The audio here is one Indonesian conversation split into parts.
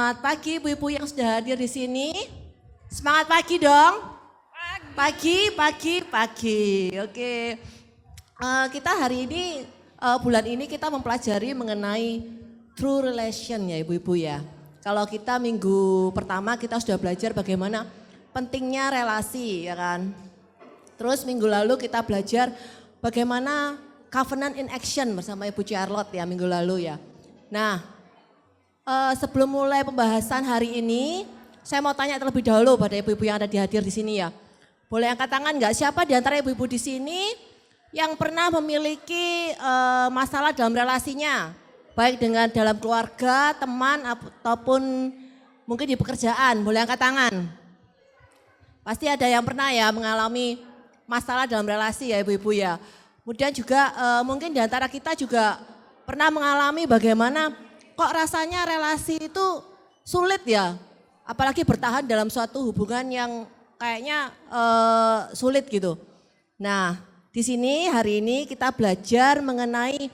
Selamat pagi ibu-ibu yang sudah hadir di sini. Semangat pagi dong. Pagi. Oke. Kita hari ini, bulan ini kita mempelajari mengenai true relation ya ibu-ibu ya. Kalau kita minggu pertama kita sudah belajar bagaimana pentingnya relasi ya kan. Terus minggu lalu kita belajar bagaimana covenant in action bersama Ibu Charlotte ya minggu lalu ya. Nah, sebelum mulai pembahasan hari ini, saya mau tanya terlebih dahulu pada ibu-ibu yang ada hadir di sini ya. Boleh angkat tangan nggak? Siapa di antara ibu-ibu di sini yang pernah memiliki masalah dalam relasinya? Baik dengan dalam keluarga, teman, ataupun mungkin di pekerjaan. Boleh angkat tangan? Pasti ada yang pernah ya mengalami masalah dalam relasi ya ibu-ibu ya. Kemudian juga mungkin di antara kita juga pernah mengalami bagaimana kok rasanya relasi itu sulit ya. Apalagi bertahan dalam suatu hubungan yang kayaknya sulit gitu. Nah, di sini hari ini kita belajar mengenai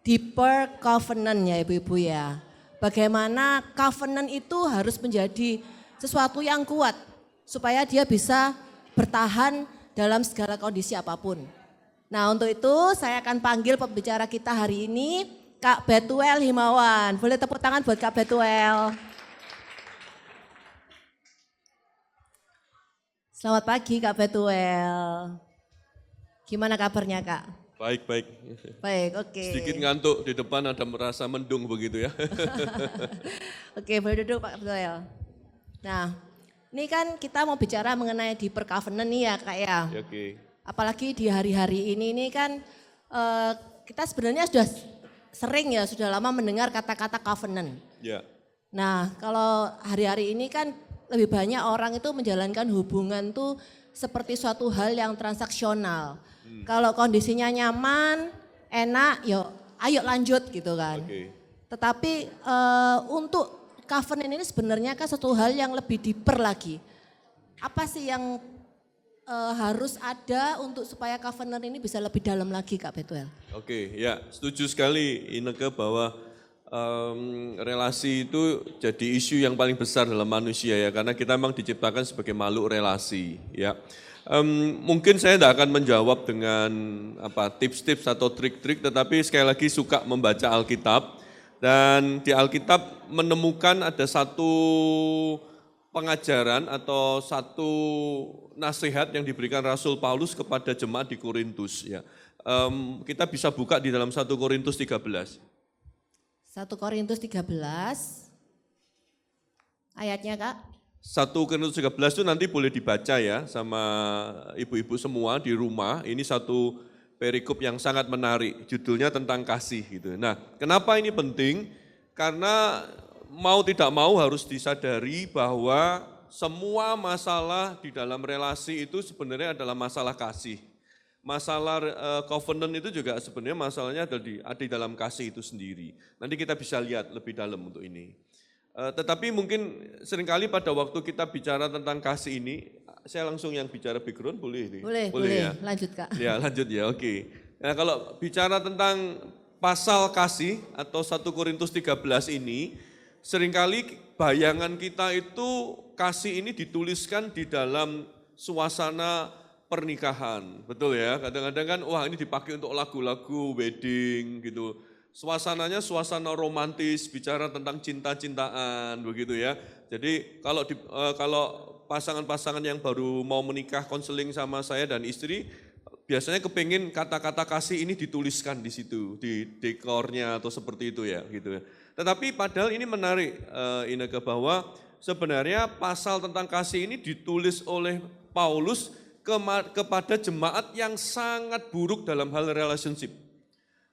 deeper covenant ya ibu-ibu ya. Bagaimana covenant itu harus menjadi sesuatu yang kuat supaya dia bisa bertahan dalam segala kondisi apapun. Nah, untuk itu saya akan panggil pembicara kita hari ini Kak Betuel Himawan. Boleh tepuk tangan buat Kak Betuel. Selamat pagi Kak Betuel. Gimana kabarnya Kak? Baik. Baik, oke. Sedikit ngantuk di depan ada merasa mendung begitu ya. Oke, boleh duduk Pak Betuel. Nah, ini kan kita mau bicara mengenai deeper covenant nih ya Kak ya. Oke. Apalagi di hari-hari ini kan kita sebenarnya sudah sering ya, sudah lama mendengar kata-kata covenant. Ya. Nah, kalau hari-hari ini kan lebih banyak orang itu menjalankan hubungan tuh seperti suatu hal yang transaksional. Kalau kondisinya nyaman, enak, yo ayo lanjut gitu kan. Oke. Tetapi untuk covenant ini sebenarnya kan satu hal yang lebih deeper lagi. Apa sih yang harus ada untuk supaya covenant ini bisa lebih dalam lagi Kak Betuel? Oke, ya setuju sekali Ineke bahwa relasi itu jadi isu yang paling besar dalam manusia ya, karena kita memang diciptakan sebagai makhluk relasi ya. Mungkin saya tidak akan menjawab dengan tips-tips atau trik-trik, tetapi sekali lagi suka membaca Alkitab dan di Alkitab menemukan ada satu pengajaran atau satu nasihat yang diberikan Rasul Paulus kepada jemaat di Korintus ya. Kita bisa buka di dalam 1 Korintus 13. 1 Korintus 13 ayatnya Kak. 1 Korintus 13 itu nanti boleh dibaca ya sama ibu-ibu semua di rumah. Ini satu perikop yang sangat menarik, judulnya tentang kasih gitu. Nah, kenapa ini penting? Karena mau tidak mau harus disadari bahwa semua masalah di dalam relasi itu sebenarnya adalah masalah kasih. Masalah covenant itu juga sebenarnya masalahnya ada di dalam kasih itu sendiri. Nanti kita bisa lihat lebih dalam untuk ini. Tetapi mungkin seringkali pada waktu kita bicara tentang kasih ini, saya langsung yang bicara background boleh? Boleh Ya? lanjut Kak. Ya lanjut ya, oke. Nah kalau bicara tentang pasal kasih atau 1 Korintus 13 ini, seringkali bayangan kita itu kasih ini dituliskan di dalam suasana pernikahan, betul ya. Kadang-kadang kan wah ini dipakai untuk lagu-lagu wedding gitu. Suasananya suasana romantis, bicara tentang cinta-cintaan begitu ya. Jadi kalau pasangan-pasangan yang baru mau menikah konseling sama saya dan istri, biasanya kepingin kata-kata kasih ini dituliskan di situ, di dekornya atau seperti itu ya gitu ya. Tetapi padahal ini menarik Ineke bahwa sebenarnya pasal tentang kasih ini ditulis oleh Paulus kepada jemaat yang sangat buruk dalam hal relationship.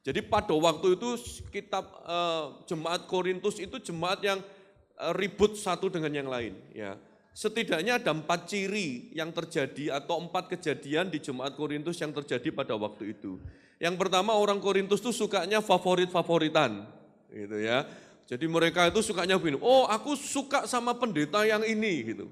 Jadi pada waktu itu kitab jemaat Korintus itu jemaat yang ribut satu dengan yang lain. Ya. Setidaknya ada 4 ciri yang terjadi atau 4 kejadian di jemaat Korintus yang terjadi pada waktu itu. Yang pertama orang Korintus itu sukanya favorit-favoritan, gitu ya. Jadi mereka itu sukanya begini, oh aku suka sama pendeta yang ini gitu.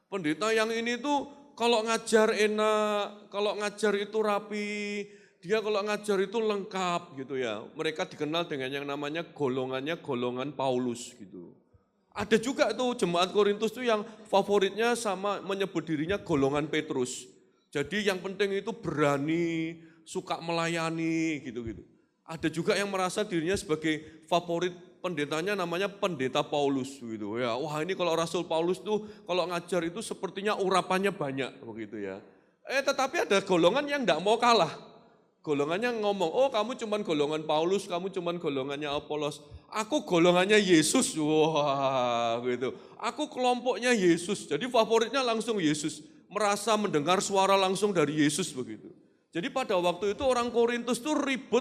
Pendeta yang ini tuh kalau ngajar enak, kalau ngajar itu rapi, dia kalau ngajar itu lengkap gitu ya. Mereka dikenal dengan yang namanya golongan Paulus gitu. Ada juga tuh jemaat Korintus tuh yang favoritnya sama menyebut dirinya golongan Petrus. Jadi yang penting itu berani, suka melayani gitu-gitu. Ada juga yang merasa dirinya sebagai favorit pendetanya namanya pendeta Paulus gitu ya. Wah ini kalau Rasul Paulus tuh kalau ngajar itu sepertinya urapannya banyak begitu ya. Tetapi ada golongan yang enggak mau kalah. Golongannya ngomong, oh kamu cuman golongan Paulus, kamu cuman golongannya Apolos. Aku golongannya Yesus, wah gitu. Aku kelompoknya Yesus, jadi favoritnya langsung Yesus. Merasa mendengar suara langsung dari Yesus begitu. Jadi pada waktu itu orang Korintus tuh ribut,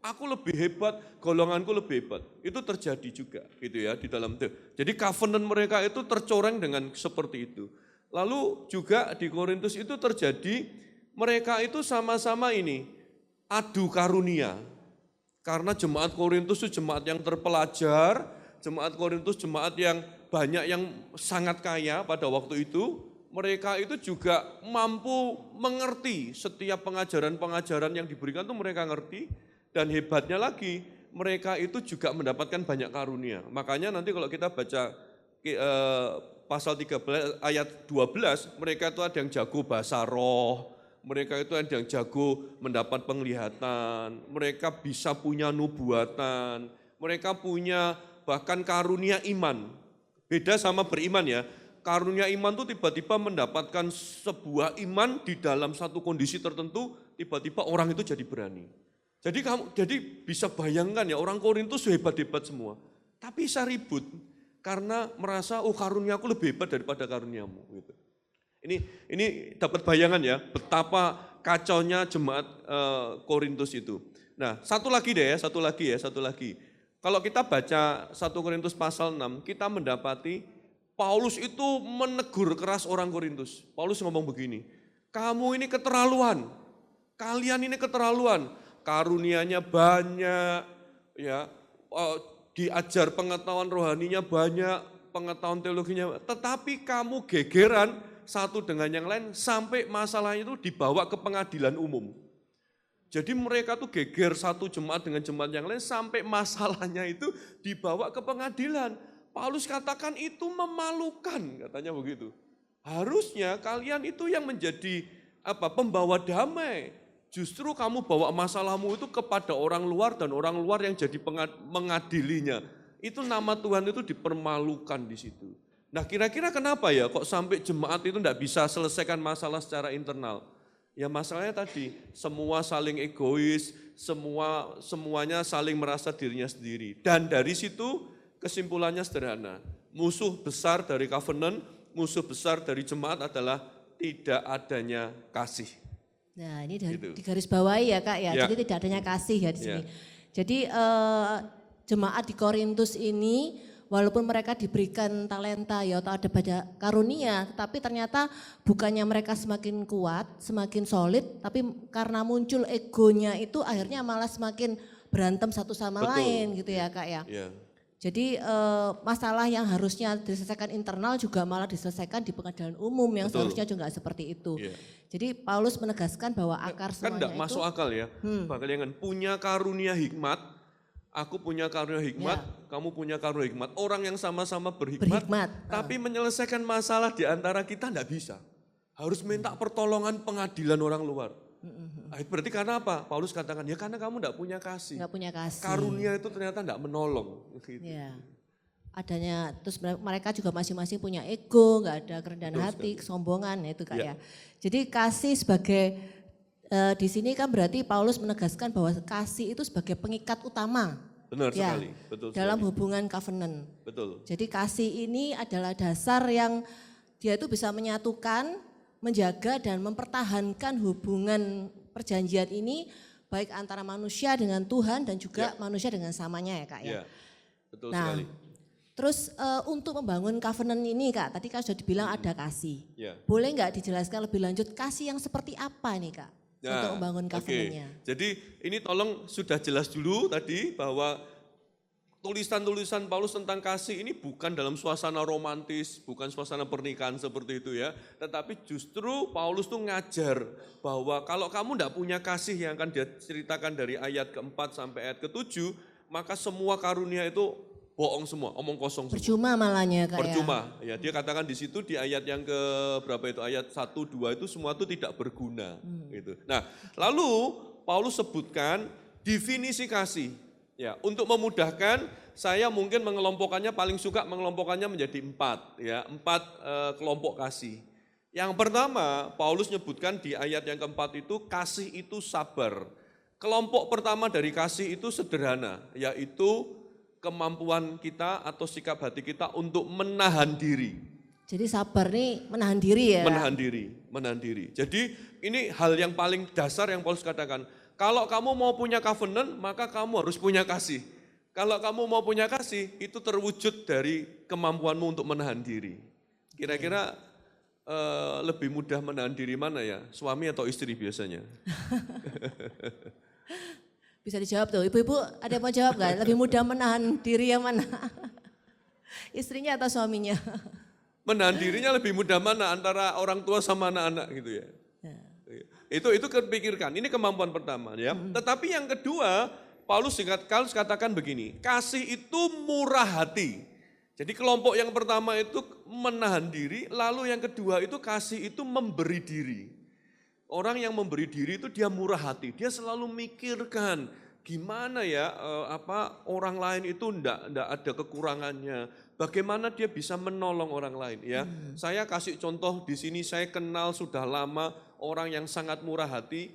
aku lebih hebat, golonganku lebih hebat. Itu terjadi juga gitu ya di dalam itu. Jadi covenant mereka itu tercoreng dengan seperti itu. Lalu juga di Korintus itu terjadi, mereka itu sama-sama ini, adu karunia. Karena jemaat Korintus itu jemaat yang terpelajar, jemaat Korintus jemaat yang banyak yang sangat kaya pada waktu itu, mereka itu juga mampu mengerti setiap pengajaran-pengajaran yang diberikan itu mereka ngerti, dan hebatnya lagi mereka itu juga mendapatkan banyak karunia. Makanya nanti kalau kita baca pasal 13 ayat 12, mereka itu ada yang jago bahasa roh, mereka itu ada yang jago mendapat penglihatan, mereka bisa punya nubuatan, mereka punya bahkan karunia iman. Beda sama beriman ya, karunia iman itu tiba-tiba mendapatkan sebuah iman di dalam satu kondisi tertentu, tiba-tiba orang itu jadi berani. Jadi bisa bayangkan ya, orang Korintus hebat-hebat semua, tapi bisa ribut karena merasa oh karunia aku lebih hebat daripada karuniamu gitu. Ini dapat bayangan ya betapa kacaunya jemaat Korintus itu. Nah, satu lagi. Kalau kita baca 1 Korintus pasal 6, kita mendapati Paulus itu menegur keras orang Korintus. Paulus ngomong begini, kamu ini keterlaluan, kalian ini keterlaluan, karunianya banyak, ya, diajar pengetahuan rohaninya banyak, pengetahuan teologinya, tetapi kamu gegeran satu dengan yang lain sampai masalahnya itu dibawa ke pengadilan umum. Jadi mereka tuh geger satu jemaat dengan jemaat yang lain sampai masalahnya itu dibawa ke pengadilan. Paulus katakan itu memalukan, katanya begitu. Harusnya kalian itu yang menjadi pembawa damai. Justru kamu bawa masalahmu itu kepada orang luar dan orang luar yang jadi mengadilinya. Itu nama Tuhan itu dipermalukan di situ. Nah kira-kira kenapa ya kok sampai jemaat itu tidak bisa selesaikan masalah secara internal? Ya masalahnya tadi, semua saling egois, semuanya saling merasa dirinya sendiri. Dan dari situ kesimpulannya sederhana, musuh besar dari covenant, musuh besar dari jemaat adalah tidak adanya kasih. Nah ini Gitu. di garis bawahi ya Kak ya, Ya. jadi tidak adanya kasih ya di sini. Ya. Jadi jemaat di Korintus ini walaupun mereka diberikan talenta ya atau ada banyak karunia, tapi ternyata bukannya mereka semakin kuat, semakin solid, tapi karena muncul egonya itu akhirnya malah semakin berantem satu sama Betul. lain gitu ya Kak ya. Ya. Jadi masalah yang harusnya diselesaikan internal juga malah diselesaikan di pengadilan umum yang Betul. seharusnya juga seperti itu. Ya. Jadi Paulus menegaskan bahwa akar Kan semuanya enggak itu masuk akal ya, jangan punya karunia hikmat, aku punya karunia hikmat, kamu punya karunia hikmat. Orang yang sama-sama berhikmat, tapi menyelesaikan masalah di antara kita enggak bisa. Harus minta pertolongan pengadilan orang luar. Berarti karena apa? Paulus katakan, ya karena kamu enggak punya kasih. nggak punya kasih. Karunia itu ternyata enggak menolong. Gitu. Ya. Adanya, terus mereka juga masing-masing punya ego, nggak ada kerendahan Betul hati, sekali. kesombongan ya itu Kak Ya. ya. Jadi kasih sebagai, di sini kan berarti Paulus menegaskan bahwa kasih itu sebagai pengikat utama. Benar Ya, sekali, betul dalam sekali. hubungan covenant. Betul. Jadi kasih ini adalah dasar yang dia itu bisa menyatukan, menjaga dan mempertahankan hubungan perjanjian ini baik antara manusia dengan Tuhan dan juga manusia dengan samanya ya Kak ya. Ya, betul Nah, sekali. terus untuk membangun covenant ini Kak, tadi kan sudah dibilang ada kasih. Ya. Boleh nggak dijelaskan lebih lanjut kasih yang seperti apa nih Kak Nah, untuk membangun oke. covenantnya? Jadi ini tolong sudah jelas dulu tadi bahwa tulisan-tulisan Paulus tentang kasih ini bukan dalam suasana romantis, bukan suasana pernikahan seperti itu ya. Tetapi justru Paulus tuh ngajar bahwa kalau kamu tidak punya kasih yang akan dia ceritakan dari ayat keempat sampai ayat ketujuh, maka semua karunia itu bohong semua, omong kosong semua. Percuma malahnya Kak. Percuma. Ya, dia katakan di situ di ayat yang ke berapa itu, ayat 1 2 itu semua itu tidak berguna gitu. Nah, lalu Paulus sebutkan definisi kasih. Ya, untuk memudahkan saya mungkin mengelompokkannya, paling suka mengelompokkannya menjadi 4 ya, 4 kelompok kasih. Yang pertama, Paulus nyebutkan di ayat yang keempat itu kasih itu sabar. Kelompok pertama dari kasih itu sederhana, yaitu kemampuan kita atau sikap hati kita untuk menahan diri. Jadi sabar nih menahan diri ya. Menahan diri. Jadi ini hal yang paling dasar yang Paulus katakan. Kalau kamu mau punya covenant, maka kamu harus punya kasih. Kalau kamu mau punya kasih, itu terwujud dari kemampuanmu untuk menahan diri. Kira-kira lebih mudah menahan diri mana ya? Suami atau istri biasanya? Bisa dijawab tuh, ibu-ibu ada yang mau jawab nggak? Lebih mudah menahan diri yang mana? Istrinya atau suaminya? Menahan dirinya lebih mudah mana antara orang tua sama anak-anak gitu ya. Itu kepikirkan, ini kemampuan pertama ya. Tetapi yang kedua, Paulus katakan begini, kasih itu murah hati. Jadi kelompok yang pertama itu menahan diri, lalu yang kedua itu kasih itu memberi diri. Orang yang memberi diri itu dia murah hati, dia selalu mikirkan gimana ya orang lain itu ndak ada kekurangannya, bagaimana dia bisa menolong orang lain ya. Saya kasih contoh di sini, saya kenal sudah lama orang yang sangat murah hati,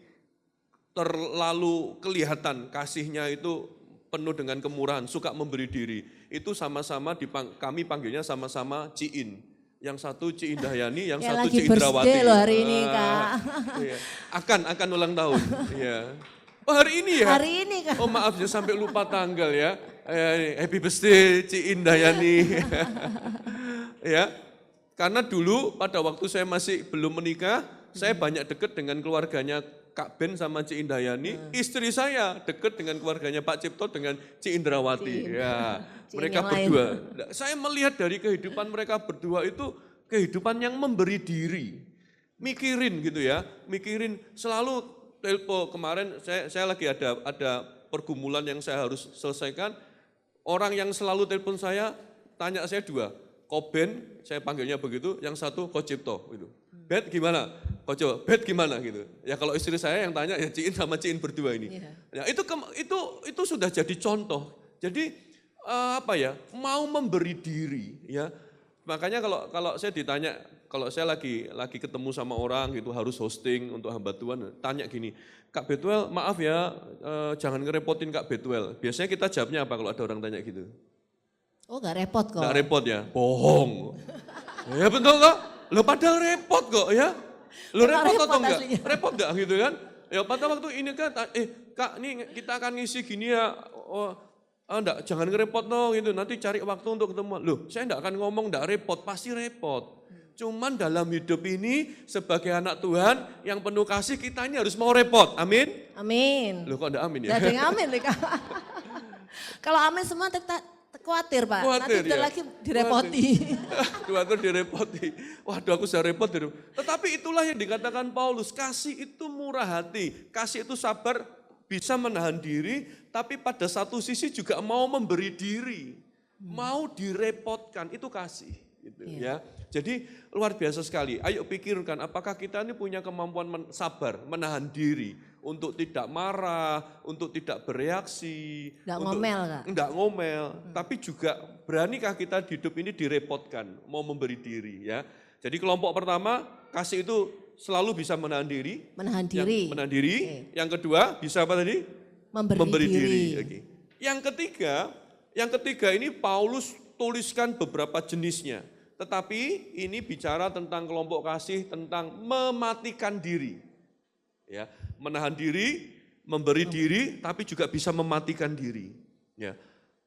terlalu kelihatan kasihnya itu penuh dengan kemurahan, suka memberi diri. Itu sama-sama kami panggilnya sama-sama Ciin. Yang satu Ci Indahyani, yang ya, satu lagi Ci Indrawati. Birthday loh hari ini Kak. Iya. Akan ulang tahun. Ya. Oh hari ini ya? Hari ini Kak. Oh maaf ya sampai lupa tanggal ya. Happy birthday Ci Indahyani. Ya. Karena dulu pada waktu saya masih belum menikah, saya banyak dekat dengan keluarganya Kak Ben sama Ci Indahyani. Istri saya dekat dengan keluarganya Pak Cipto dengan Ci Indrawati. Ya. Mereka berdua. Saya melihat dari kehidupan mereka berdua itu kehidupan yang memberi diri. Mikirin gitu ya, mikirin selalu telepon. Kemarin saya lagi ada pergumulan yang saya harus selesaikan. Orang yang selalu telepon saya, tanya saya dua. Koben, saya panggilnya begitu, yang satu Kocipto gitu. Bet gimana? Koco, Bet gimana gitu. Ya kalau istri saya yang tanya ya Ciin sama Ciin berdua ini. Ya itu sudah jadi contoh. Jadi mau memberi diri ya. Makanya kalau saya ditanya, kalau saya lagi ketemu sama orang gitu harus hosting untuk hamba Tuhan, tanya gini, Kak Betuel maaf ya jangan ngerepotin Kak Betuel. Biasanya kita jawabnya apa kalau ada orang tanya gitu? Oh gak repot kok. Gak repot ya, bohong. Ya betul kok, lo padahal repot kok ya. Lo repot atau enggak? Aslinya. Repot enggak gitu kan? Ya pada waktu ini kan, Kak ini kita akan ngisi gini ya, enggak, jangan ngerepot no gitu, nanti cari waktu untuk ketemu. Loh, saya enggak akan ngomong enggak repot, pasti repot. Cuman dalam hidup ini sebagai anak Tuhan yang penuh kasih kita ini harus mau repot, amin? Amin. Loh kok enggak amin ya? Enggak ada yang amin nih Kak. Kalau amin semua khawatir Pak, Khawatir, nanti udah ya? lagi direpoti. Khawatir direpoti, waduh aku sudah repot. Tetapi itulah yang dikatakan Paulus, kasih itu murah hati, kasih itu sabar, bisa menahan diri, tapi pada satu sisi juga mau memberi diri, mau direpotkan, itu kasih. Gitu, ya. Jadi luar biasa sekali, ayo pikirkan apakah kita ini punya kemampuan sabar, menahan diri, untuk tidak marah, untuk tidak bereaksi. Enggak ngomel Kak. Enggak ngomel, tapi juga beranikah kita hidup ini direpotkan, mau memberi diri ya. Jadi kelompok pertama, kasih itu selalu bisa menahan diri. Menahan diri. Menahan diri. Okay. Yang kedua, bisa apa tadi? Memberi diri. Okay. Yang ketiga ini Paulus tuliskan beberapa jenisnya. Tetapi ini bicara tentang kelompok kasih, tentang mematikan diri. Ya, menahan diri, memberi diri, tapi juga bisa mematikan diri. Ya.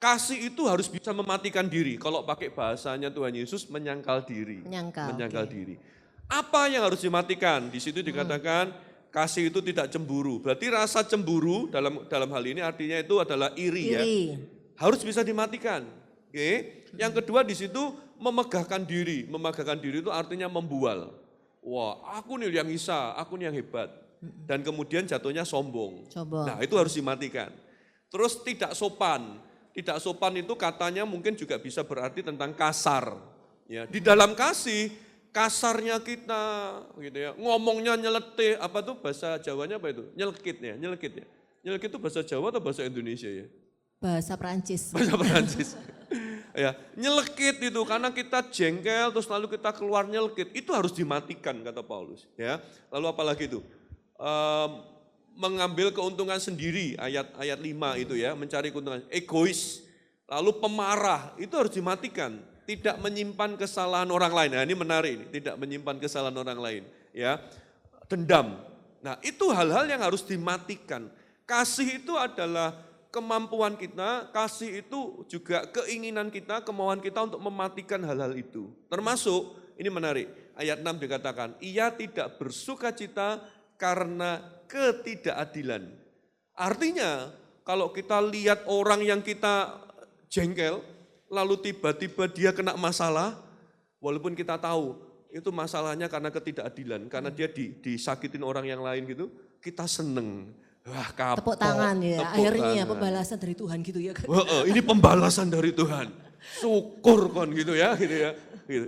Kasih itu harus bisa mematikan diri. Kalau pakai bahasanya Tuhan Yesus, menyangkal diri. Menyangkal diri. Apa yang harus dimatikan? Di situ dikatakan kasih itu tidak cemburu. Berarti rasa cemburu dalam hal ini artinya itu adalah iri. Ya. Harus bisa dimatikan. Oke. Yang kedua di situ memegahkan diri. Memegahkan diri itu artinya membual. Wah, aku nih yang bisa, aku nih yang hebat. Dan kemudian jatuhnya sombong. Nah, itu harus dimatikan. Terus tidak sopan. tidak sopan itu katanya mungkin juga bisa berarti tentang kasar. Ya, di dalam kasih, kasarnya kita gitu ya, ngomongnya nyeletih, apa tuh bahasa Jawanya apa itu? Nyelekit ya. Nyelekit itu bahasa Jawa atau bahasa Indonesia ya? Bahasa Perancis. Bahasa Perancis. Ya, nyelekit itu karena kita jengkel terus lalu kita keluar nyelekit, itu harus dimatikan kata Paulus, ya. Lalu apalagi itu? Mengambil keuntungan sendiri, ayat 5 itu ya, mencari keuntungan, egois, lalu pemarah, itu harus dimatikan, tidak menyimpan kesalahan orang lain. Nah, ini menarik ini, tidak menyimpan kesalahan orang lain, ya. Dendam. Nah, itu hal-hal yang harus dimatikan. Kasih itu adalah kemampuan kita, kasih itu juga keinginan kita, kemauan kita untuk mematikan hal-hal itu. Termasuk, ini menarik, ayat 6 dikatakan, ia tidak bersuka cita karena ketidakadilan. Artinya, kalau kita lihat orang yang kita jengkel, lalu tiba-tiba dia kena masalah, walaupun kita tahu itu masalahnya karena ketidakadilan, karena dia disakitin orang yang lain gitu, kita seneng. Wah, kapok, Tepuk tangan ya, tepuk akhirnya tangan. pembalasan dari Tuhan gitu ya kan. Ini pembalasan dari Tuhan. Syukur kon gitu ya, gitu ya. Gitu.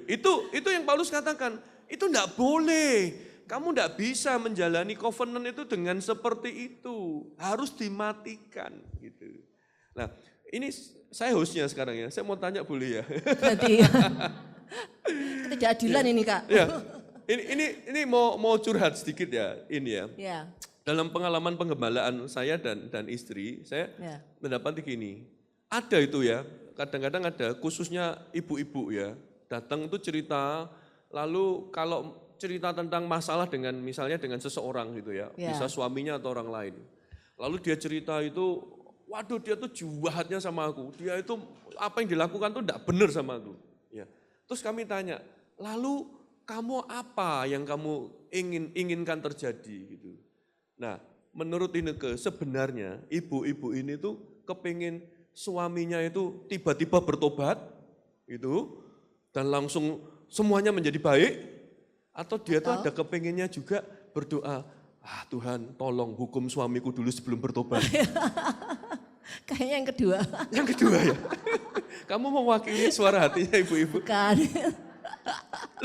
Itu yang Paulus katakan, itu enggak boleh. Kamu enggak bisa menjalani covenant itu dengan seperti itu. Harus dimatikan gitu. Nah, ini saya hostnya sekarang ya. Saya mau tanya boleh ya? Berarti ketidakadilan ini Kak. Ya. Ini mau curhat sedikit ya, ini ya. Ya. Dalam pengalaman penggembalaan saya dan istri, saya Ya. mendapati gini, ada itu ya, kadang-kadang ada khususnya ibu-ibu ya, datang itu cerita, lalu kalau cerita tentang masalah dengan misalnya dengan seseorang gitu ya, Ya. bisa suaminya atau orang lain. Lalu dia cerita itu, waduh dia tuh jahatnya sama aku, dia itu apa yang dilakukan tuh enggak benar sama aku. Ya. Terus kami tanya, lalu kamu apa yang kamu inginkan terjadi gitu. Nah, menurut Ineke sebenarnya ibu-ibu ini tuh kepingin suaminya itu tiba-tiba bertobat gitu dan langsung semuanya menjadi baik, atau dia tuh ada kepinginnya juga berdoa, Tuhan tolong hukum suamiku dulu sebelum bertobat. Kayaknya yang kedua. Yang kedua ya, kamu mewakili suara hatinya ibu-ibu. Bukan.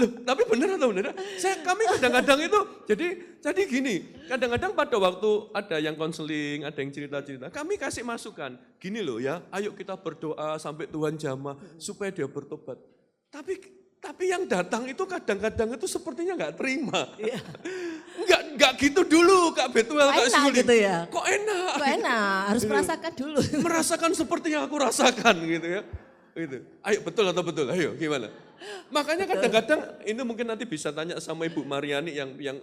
Loh, tapi benar atau benar? Kami kadang-kadang itu, jadi gini, kadang-kadang pada waktu ada yang konseling, ada yang cerita-cerita, kami kasih masukan, gini loh ya, ayo kita berdoa sampai Tuhan jamah supaya dia bertobat. Tapi yang datang itu kadang-kadang itu sepertinya nggak terima. Iya. Nggak gitu dulu Kak Betuel, Kak Enak Suli. gitu ya? Kok enak? Kok enak, harus Gitu. merasakan dulu. Merasakan seperti yang aku rasakan gitu ya. Gitu. Ayo betul atau betul? Ayo gimana? Makanya kadang-kadang ini mungkin nanti bisa tanya sama Ibu Mariani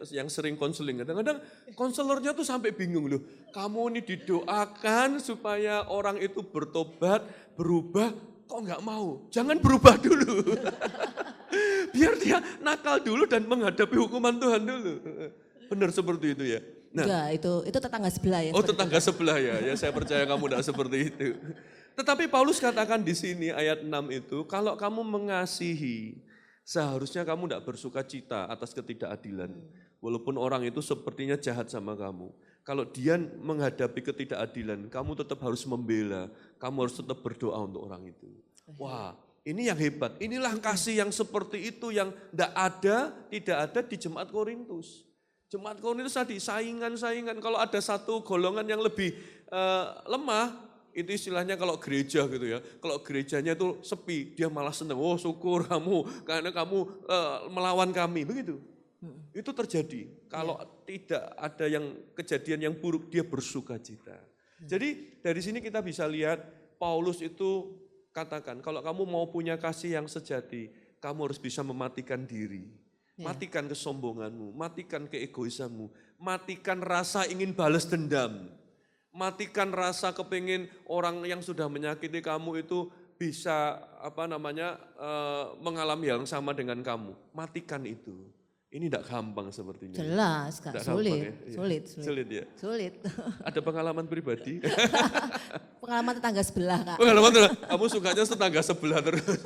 yang sering konseling. Kadang-kadang konselornya tuh sampai bingung loh. Kamu ini didoakan supaya orang itu bertobat, berubah, kok nggak mau? Jangan berubah dulu. Biar dia nakal dulu dan menghadapi hukuman Tuhan dulu. Benar seperti itu ya. Nah, Enggak, itu tetangga sebelah ya. oh seperti tetangga sebelah ya, saya percaya kamu tidak seperti itu. Tetapi Paulus katakan di sini ayat 6 itu, kalau kamu mengasihi, seharusnya kamu tidak bersuka cita atas ketidakadilan. Walaupun orang itu sepertinya jahat sama kamu. Kalau dia menghadapi ketidakadilan, kamu tetap harus membela, kamu harus tetap berdoa untuk orang itu. Wah, ini yang hebat, inilah kasih yang seperti itu yang tidak ada di Jemaat Korintus. Jemaat Korintus tadi saingan-saingan, kalau ada satu golongan yang lebih lemah, itu istilahnya kalau gereja gitu ya. Kalau gerejanya itu sepi, dia malah senang. Oh syukur kamu, karena kamu melawan kami, begitu. Itu terjadi. Kalau tidak ada yang kejadian yang buruk, dia bersuka cita. Jadi dari sini kita bisa lihat Paulus itu katakan, kalau kamu mau punya kasih yang sejati, kamu harus bisa mematikan diri. Matikan kesombonganmu, matikan keegoisanmu, matikan rasa ingin balas dendam. Matikan rasa kepingin orang yang sudah menyakiti kamu itu bisa mengalami yang sama dengan kamu. Matikan itu. Ini tidak gampang sepertinya. Jelas Kak, Tidak sulit, gampang, ya? sulit. Sulit ya. Sulit. Ada pengalaman pribadi? Pengalaman tetangga sebelah Kak. Pengalaman kamu sukanya tetangga sebelah terus.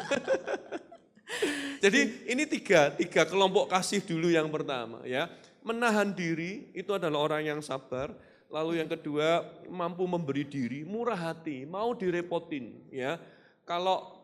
Jadi ini tiga kelompok kasih dulu yang pertama ya. Menahan diri itu adalah orang yang sabar. Lalu yang kedua, mampu memberi diri, murah hati, mau direpotin ya. Kalau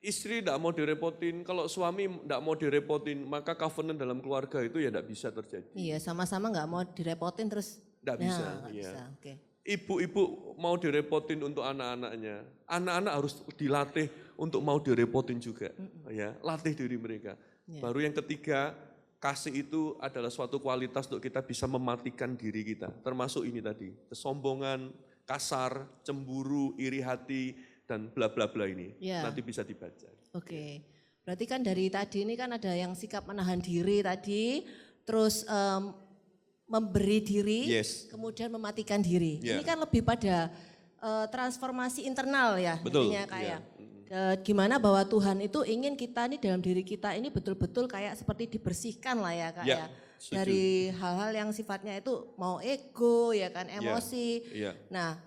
istri tidak mau direpotin, kalau suami tidak mau direpotin, maka covenant dalam keluarga itu ya tidak bisa terjadi. Iya, sama-sama nggak mau direpotin terus. Tidak bisa. Nggak Ya. bisa. Oke. Ibu-ibu mau direpotin untuk anak-anaknya, anak-anak harus dilatih untuk mau direpotin juga. Ya, latih diri mereka. Ya. Baru yang ketiga, kasih itu adalah suatu kualitas untuk kita bisa mematikan diri kita. Termasuk ini tadi, kesombongan, kasar, cemburu, iri hati, dan bla bla bla ini. Ya. Nanti bisa dibaca. Oke. Berarti kan dari tadi ini kan ada yang sikap menahan diri tadi, terus memberi diri, Yes. kemudian mematikan diri. Ya. Ini kan lebih pada transformasi internal ya, Betul, intinya kayak. ya. Gimana bahwa Tuhan itu ingin kita nih dalam diri kita ini betul-betul kayak seperti dibersihkan lah ya Kak Ya, ya. setuju. Dari hal-hal yang sifatnya itu mau ego ya kan, emosi. Ya. Nah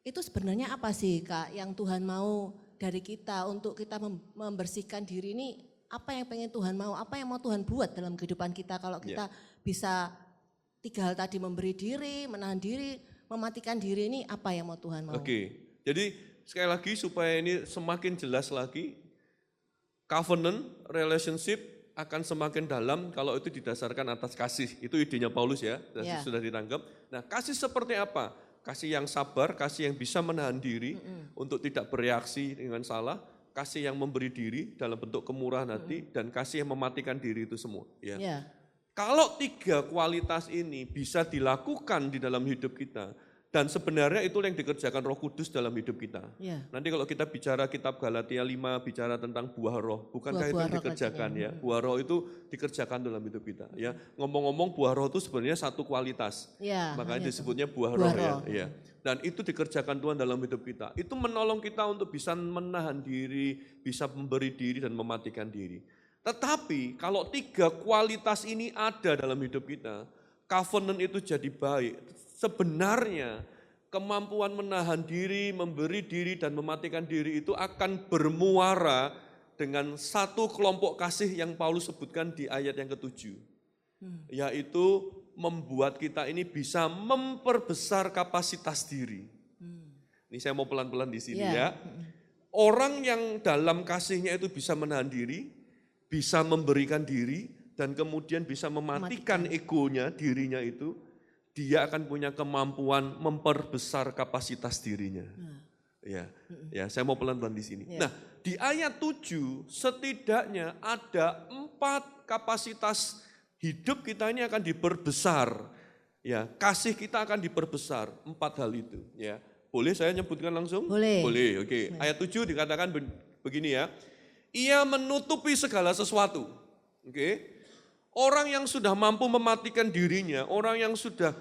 itu sebenarnya apa sih Kak yang Tuhan mau dari kita untuk kita membersihkan diri ini, apa yang pengen Tuhan mau, apa yang mau Tuhan buat dalam kehidupan kita kalau kita bisa 3 hal tadi, memberi diri, menahan diri, mematikan diri, ini apa yang mau Tuhan mau? Oke, jadi sekali lagi supaya ini semakin jelas lagi, covenant, relationship akan semakin dalam kalau itu didasarkan atas kasih. Itu idenya Paulus ya, Ya. sudah ditangkap. Nah, kasih seperti apa? Kasih yang sabar, kasih yang bisa menahan diri untuk tidak bereaksi dengan salah, kasih yang memberi diri dalam bentuk kemurahan hati, dan kasih yang mematikan diri itu semua. Ya. Ya. Kalau 3 kualitas ini bisa dilakukan di dalam hidup kita, dan sebenarnya itu yang dikerjakan Roh Kudus dalam hidup kita. Ya. Nanti kalau kita bicara kitab Galatia 5, bicara tentang buah roh, bukankah itu Buah yang roh dikerjakan katanya. ya? Buah roh itu dikerjakan dalam hidup kita. Ya, ngomong-ngomong buah roh itu sebenarnya satu kualitas, Ya, makanya hanya disebutnya buah Buah roh, roh. ya. Dan itu dikerjakan Tuhan dalam hidup kita. Itu menolong kita untuk bisa menahan diri, bisa memberi diri dan mematikan diri. Tetapi kalau 3 kualitas ini ada dalam hidup kita, covenant itu jadi baik. Sebenarnya kemampuan menahan diri, memberi diri, dan mematikan diri itu akan bermuara dengan satu kelompok kasih yang Paulus sebutkan di ayat yang ke-7. Yaitu membuat kita ini bisa memperbesar kapasitas diri. Ini saya mau pelan-pelan di sini Ya. ya. Orang yang dalam kasihnya itu bisa menahan diri, bisa memberikan diri, dan kemudian bisa mematikan egonya, dirinya itu, dia akan punya kemampuan memperbesar kapasitas dirinya. Ya, saya mau pelan-pelan di sini. Ya. Nah, di ayat 7 setidaknya ada 4 kapasitas hidup kita ini akan diperbesar. Ya, kasih kita akan diperbesar, 4 hal itu. Ya, boleh saya nyebutkan langsung? Boleh. Boleh, oke. Ayat 7 dikatakan begini ya. Ia menutupi segala sesuatu. Oke. Orang yang sudah mampu mematikan dirinya, orang yang sudah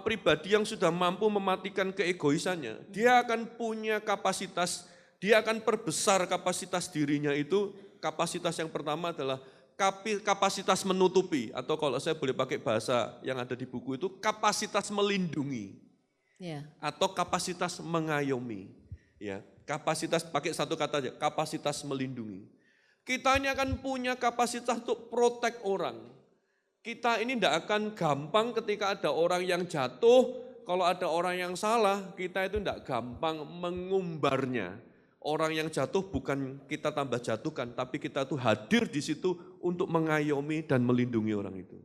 pribadi yang sudah mampu mematikan keegoisannya, dia akan punya kapasitas, dia akan perbesar kapasitas dirinya itu. Kapasitas yang pertama adalah kapasitas menutupi, atau kalau saya boleh pakai bahasa yang ada di buku itu, kapasitas melindungi, Ya. atau kapasitas mengayomi. Ya, kapasitas, pakai satu kata aja, kapasitas melindungi. Kita ini akan punya kapasitas untuk protect orang. Kita ini tidak akan gampang ketika ada orang yang jatuh, kalau ada orang yang salah, kita itu tidak gampang mengumbarnya. Orang yang jatuh bukan kita tambah jatuhkan, tapi kita tuh hadir di situ untuk mengayomi dan melindungi orang itu.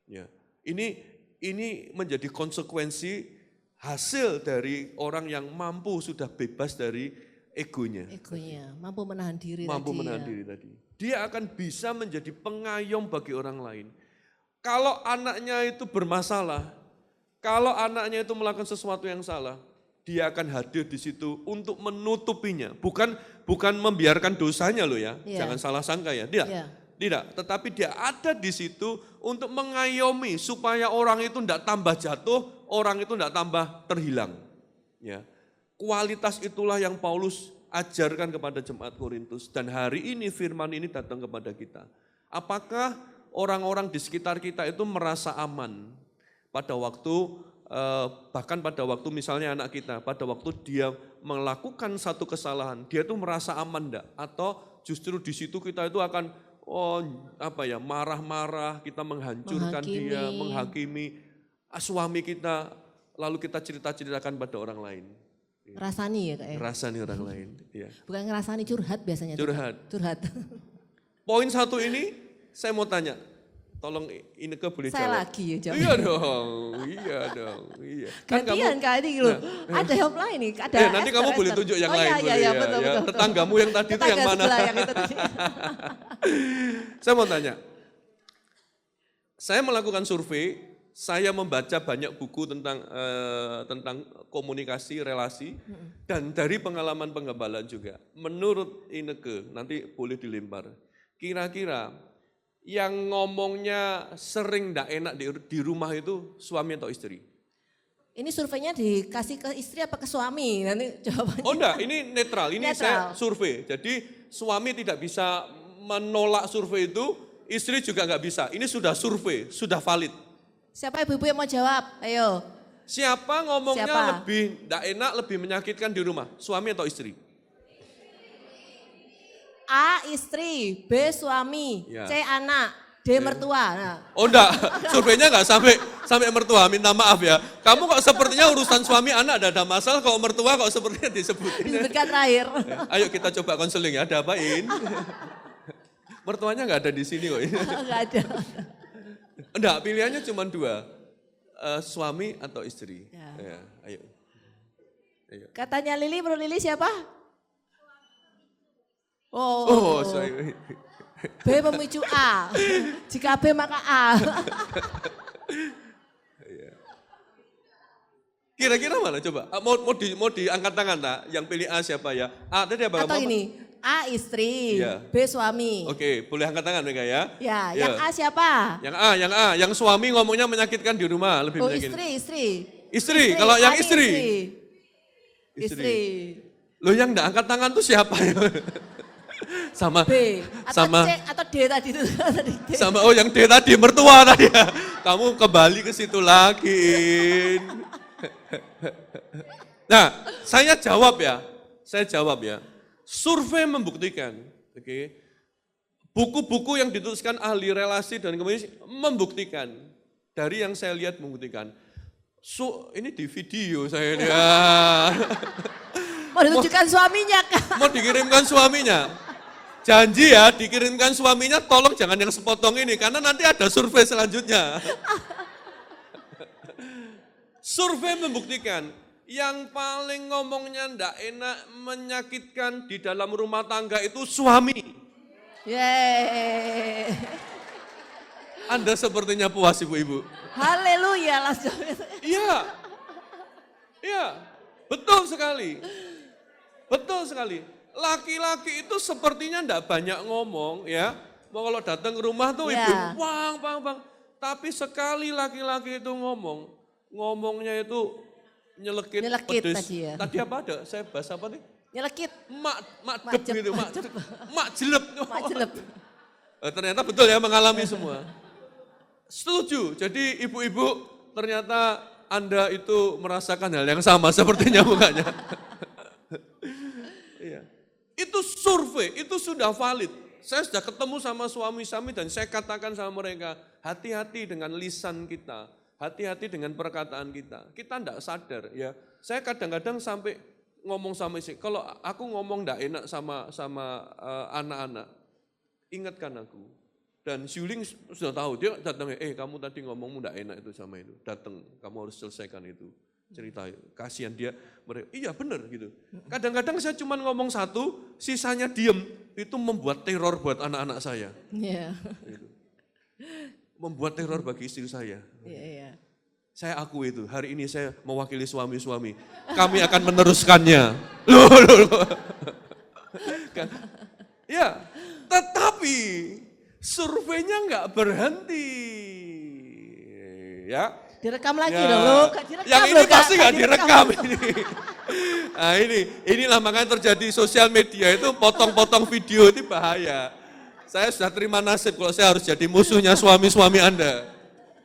Ya, ini menjadi konsekuensi hasil dari orang yang mampu sudah bebas dari egonya. Egonya, mampu menahan diri Mampu tadi. menahan diri tadi. Dia akan bisa menjadi pengayom bagi orang lain. Kalau anaknya itu bermasalah, kalau anaknya itu melakukan sesuatu yang salah, dia akan hadir di situ untuk menutupinya. Bukan membiarkan dosanya loh ya, Iya. jangan salah sangka ya. Tidak, Iya. tidak. Tetapi dia ada di situ untuk mengayomi supaya orang itu tidak tambah jatuh, orang itu tidak tambah terhilang. Ya. Kualitas itulah yang Paulus ajarkan kepada jemaat Korintus, dan hari ini firman ini datang kepada kita. Apakah orang-orang di sekitar kita itu merasa aman pada waktu, bahkan pada waktu misalnya anak kita, pada waktu dia melakukan satu kesalahan, dia itu merasa aman enggak? Atau justru di situ kita itu akan marah-marah, kita menghancurkan dia, menghakimi suami kita. lalu kita ceritakan pada orang lain. Rasani ya Kak ya? Rasani orang lain. Ya. Bukan ngerasani, curhat biasanya. Curhat. Curhat. Poin satu ini saya mau tanya, tolong Ineke boleh Saya jawab. lagi ya jawab. Iya dong. Gantian Kak ini loh. Ada yang lain nih, ada nanti kamu boleh tunjuk yang lain. Iya, betul. Tetanggamu yang tadi itu yang mana? Sebelah yang itu tadi. Saya mau tanya, saya melakukan survei, saya membaca banyak buku tentang komunikasi, relasi, dan dari pengalaman penggembalaan juga. Menurut Ineke, nanti boleh dilempar, kira-kira yang ngomongnya sering tidak enak di rumah itu suami atau istri? Ini surveinya dikasih ke istri apa ke suami? Nanti jawabannya. Oh enggak, ini netral, ini saya survei. Jadi suami tidak bisa menolak survei itu, istri juga nggak bisa. Ini sudah survei, sudah valid. Siapa ibu-ibu yang mau jawab? Ayo. Siapa ngomongnya Siapa? lebih tidak enak, lebih menyakitkan di rumah? Suami atau istri? A istri, B suami, Ya. C anak, D mertua. Nah, Oh enggak, surveinya enggak sampai mertua, minta maaf ya. Kamu kok sepertinya urusan suami anak tidak ada masalah, kalau mertua kok sepertinya disebutin. disebutkan terakhir. Ayo kita coba konseling ya, ada apain? Mertuanya enggak ada di sini kok. Enggak ada. Enggak, pilihannya cuma dua, suami atau istri. Ya. Ya, ayo. Katanya Lili, bro Lili siapa? Oh, saya. B memicu A. Jika B maka A. Kira-kira mana coba? Mau diangkat tangan tak? Yang pilih A siapa ya? A tadi apa? Atau ini, A istri, Ya. B suami. Oke, boleh angkat tangan mereka ya? Ya, yang A siapa? Yang suami ngomongnya menyakitkan di rumah, lebih Oh menyakitkan. istri. Kalau yang A ini istri? Istri. Loh yang enggak angkat tangan tuh siapa ya? Sama B atau sama C atau D tadi itu. D. sama yang D tadi mertua tadi ya. Kamu kembali ke situ lagi. Nah, saya jawab ya. Survei membuktikan, oke. Buku-buku yang dituliskan ahli relasi dan komunikasi membuktikan. Dari yang saya lihat membuktikan. Ini di video saya lihat. Mau ditunjukkan suaminya Kak. Mau dikirimkan suaminya. Janji ya, dikirimkan suaminya, tolong jangan yang sepotong ini, karena nanti ada survei selanjutnya. Survei membuktikan, yang paling ngomongnya ndak enak, menyakitkan di dalam rumah tangga itu suami. Yeay. Anda sepertinya puas ibu-ibu. Haleluya langsung. Iya, betul sekali. Laki-laki itu sepertinya enggak banyak ngomong ya. Mau kalau datang ke rumah tuh ibu, bang. Tapi sekali laki-laki itu ngomongnya itu nyelekit pedes. Tadi ya. Tadi apa ada? Saya bahas apa nih? Nyelekit. Mak jelep. Ternyata betul ya, mengalami semua. Setuju. Jadi ibu-ibu ternyata Anda itu merasakan hal yang sama sepertinya mukanya. Iya. Itu survei, itu sudah valid. Saya sudah ketemu sama suami-suami dan saya katakan sama mereka, hati-hati dengan lisan kita, hati-hati dengan perkataan kita. Kita enggak sadar ya. Saya kadang-kadang sampai ngomong sama istri, kalau aku ngomong enggak enak sama anak-anak, ingatkan aku. Dan Syuling sudah tahu, dia datang, kamu tadi ngomongmu enggak enak itu sama itu. Datang, kamu harus selesaikan itu. Cerita, kasihan dia, mereka, iya benar gitu. Kadang-kadang saya cuma ngomong satu, sisanya diem, itu membuat teror buat anak-anak saya. Iya. Gitu. Membuat teror bagi istri saya. Iya. Saya akui itu, hari ini saya mewakili suami-suami, kami akan meneruskannya. Loh. Ya, tetapi surveinya enggak berhenti. Ya. Direkam lagi Ya. loh, Yang ini pasti nggak direkam ini. Nah inilah makanya terjadi sosial media itu potong-potong video itu bahaya. Saya sudah terima nasib kalau saya harus jadi musuhnya suami-suami Anda.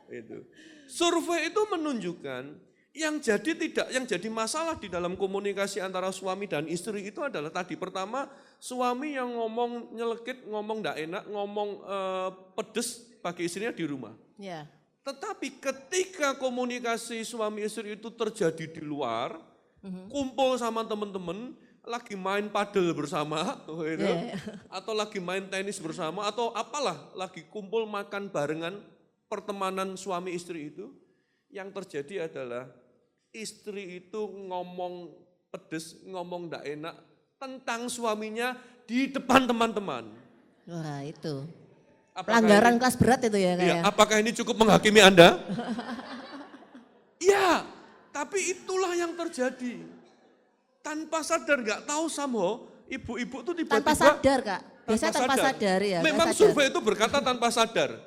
Itu. Survei itu menunjukkan yang jadi masalah di dalam komunikasi antara suami dan istri itu adalah tadi pertama suami yang ngomong nyelekit, ngomong nggak enak, ngomong pedes bagi istrinya di rumah. Iya. Tetapi ketika komunikasi suami istri itu terjadi di luar, kumpul sama teman-teman, lagi main padel bersama, gitu, atau lagi main tenis bersama, atau apalah, lagi kumpul makan barengan, pertemanan suami istri itu, yang terjadi adalah istri itu ngomong pedes, ngomong tidak enak tentang suaminya di depan teman-teman. Wah itu. Apakah Pelanggaran ini, kelas berat itu ya iya, kayak. apakah ini cukup menghakimi Anda? Ya, tapi itulah yang terjadi. Tanpa sadar, nggak tahu somehow, ibu-ibu tuh tiba-tiba. Tanpa sadar Kak, biasanya tanpa sadar ya. Memang sadar. survei itu berkata tanpa sadar.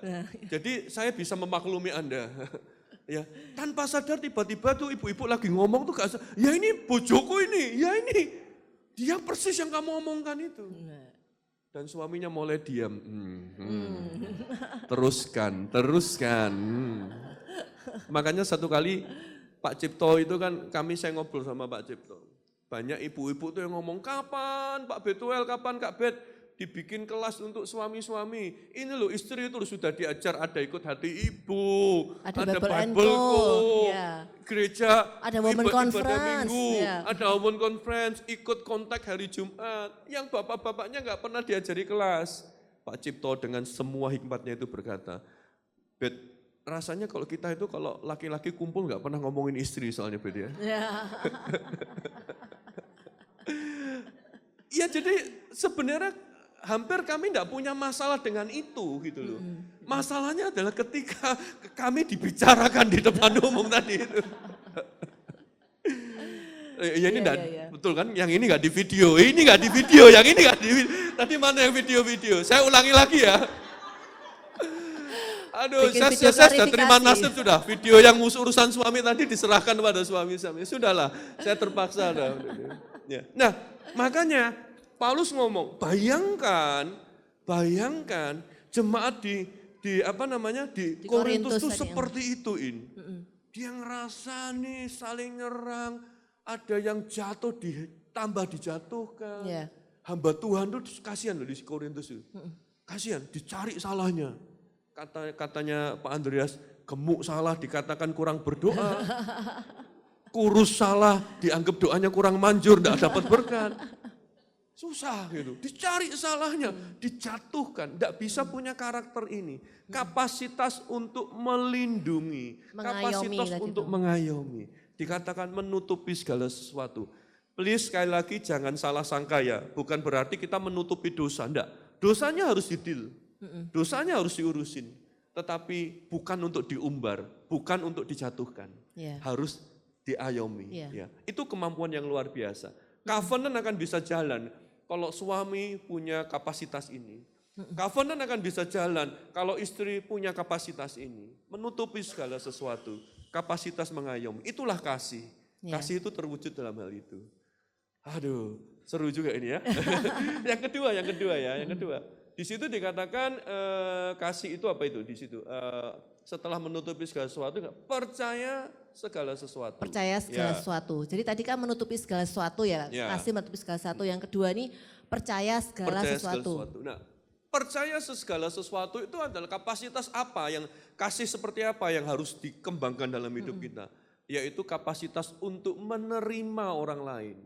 Jadi saya bisa memaklumi Anda. Ya, tanpa sadar tiba-tiba tuh ibu-ibu lagi ngomong tuh gak, ya ini bojoku ini, ya ini. Dia persis yang kamu omongkan itu. Dan suaminya mulai diam. Teruskan. Makanya satu kali Pak Cipto itu kan saya ngobrol sama Pak Cipto. Banyak ibu-ibu tuh yang ngomong, kapan Pak Betuel, kapan Kak Bet dibikin kelas untuk suami-suami. Ini loh istri itu sudah diajar ada ikut hati ibu, ada Bible ya. Gereja, ada women conference, minggu, ya. ada women conference, ikut kontak hari Jumat. Yang bapak-bapaknya nggak pernah diajari kelas. Pak Cipto dengan semua hikmatnya itu berkata, Bet, rasanya kalau kita itu kalau laki-laki kumpul nggak pernah ngomongin istri soalnya Bet ya. Ya jadi sebenarnya hampir kami tidak punya masalah dengan itu gitu loh. Masalahnya adalah ketika kami dibicarakan di depan umum tadi itu. Ya ini enggak, betul kan? Yang ini enggak di video, ini enggak di video, yang ini enggak di video. Tadi mana yang video-video? Saya ulangi lagi ya. Aduh, saya sudah terima nasib sudah. Video yang urusan suami tadi diserahkan pada suami-suami. Sudahlah, saya terpaksa. Ya. Nah, makanya Paulus ngomong, bayangkan jemaat di Korintus itu seperti itu Dia ngerasa nih saling nyerang, ada yang jatuh ditambah dijatuhkan. Yeah. Hamba Tuhan tuh kasihan loh di Korintus itu. Kasihan, dicari salahnya. Katanya Pak Andreas, gemuk salah dikatakan kurang berdoa. Kurus salah dianggap doanya kurang manjur, enggak dapat berkat. Susah gitu, dicari salahnya, dijatuhkan, tidak bisa punya karakter ini. Kapasitas untuk melindungi, kapasitas untuk mengayomi. Dikatakan menutupi segala sesuatu. Please sekali lagi jangan salah sangka ya, bukan berarti kita menutupi dosa, enggak. Dosanya harus didil, dosanya harus diurusin. Tetapi bukan untuk diumbar, bukan untuk dijatuhkan. Harus diayomi. Ya. Itu kemampuan yang luar biasa. Covenant akan bisa jalan kalau suami punya kapasitas ini. Covenant akan bisa jalan kalau istri punya kapasitas ini. Menutupi segala sesuatu. Kapasitas mengayomi. Itulah kasih. Kasih itu terwujud dalam hal itu. Aduh, seru juga ini ya. Yang kedua. Di situ dikatakan kasih itu apa itu di situ? Setelah menutupi segala sesuatu, percaya segala sesuatu. Percaya segala sesuatu. Jadi tadi kan menutupi segala sesuatu ya, kasih menutupi segala sesuatu. Yang kedua nih percaya segala sesuatu. Nah, percaya segala sesuatu itu adalah kapasitas apa yang kasih seperti apa yang harus dikembangkan dalam hidup kita. Yaitu kapasitas untuk menerima orang lain.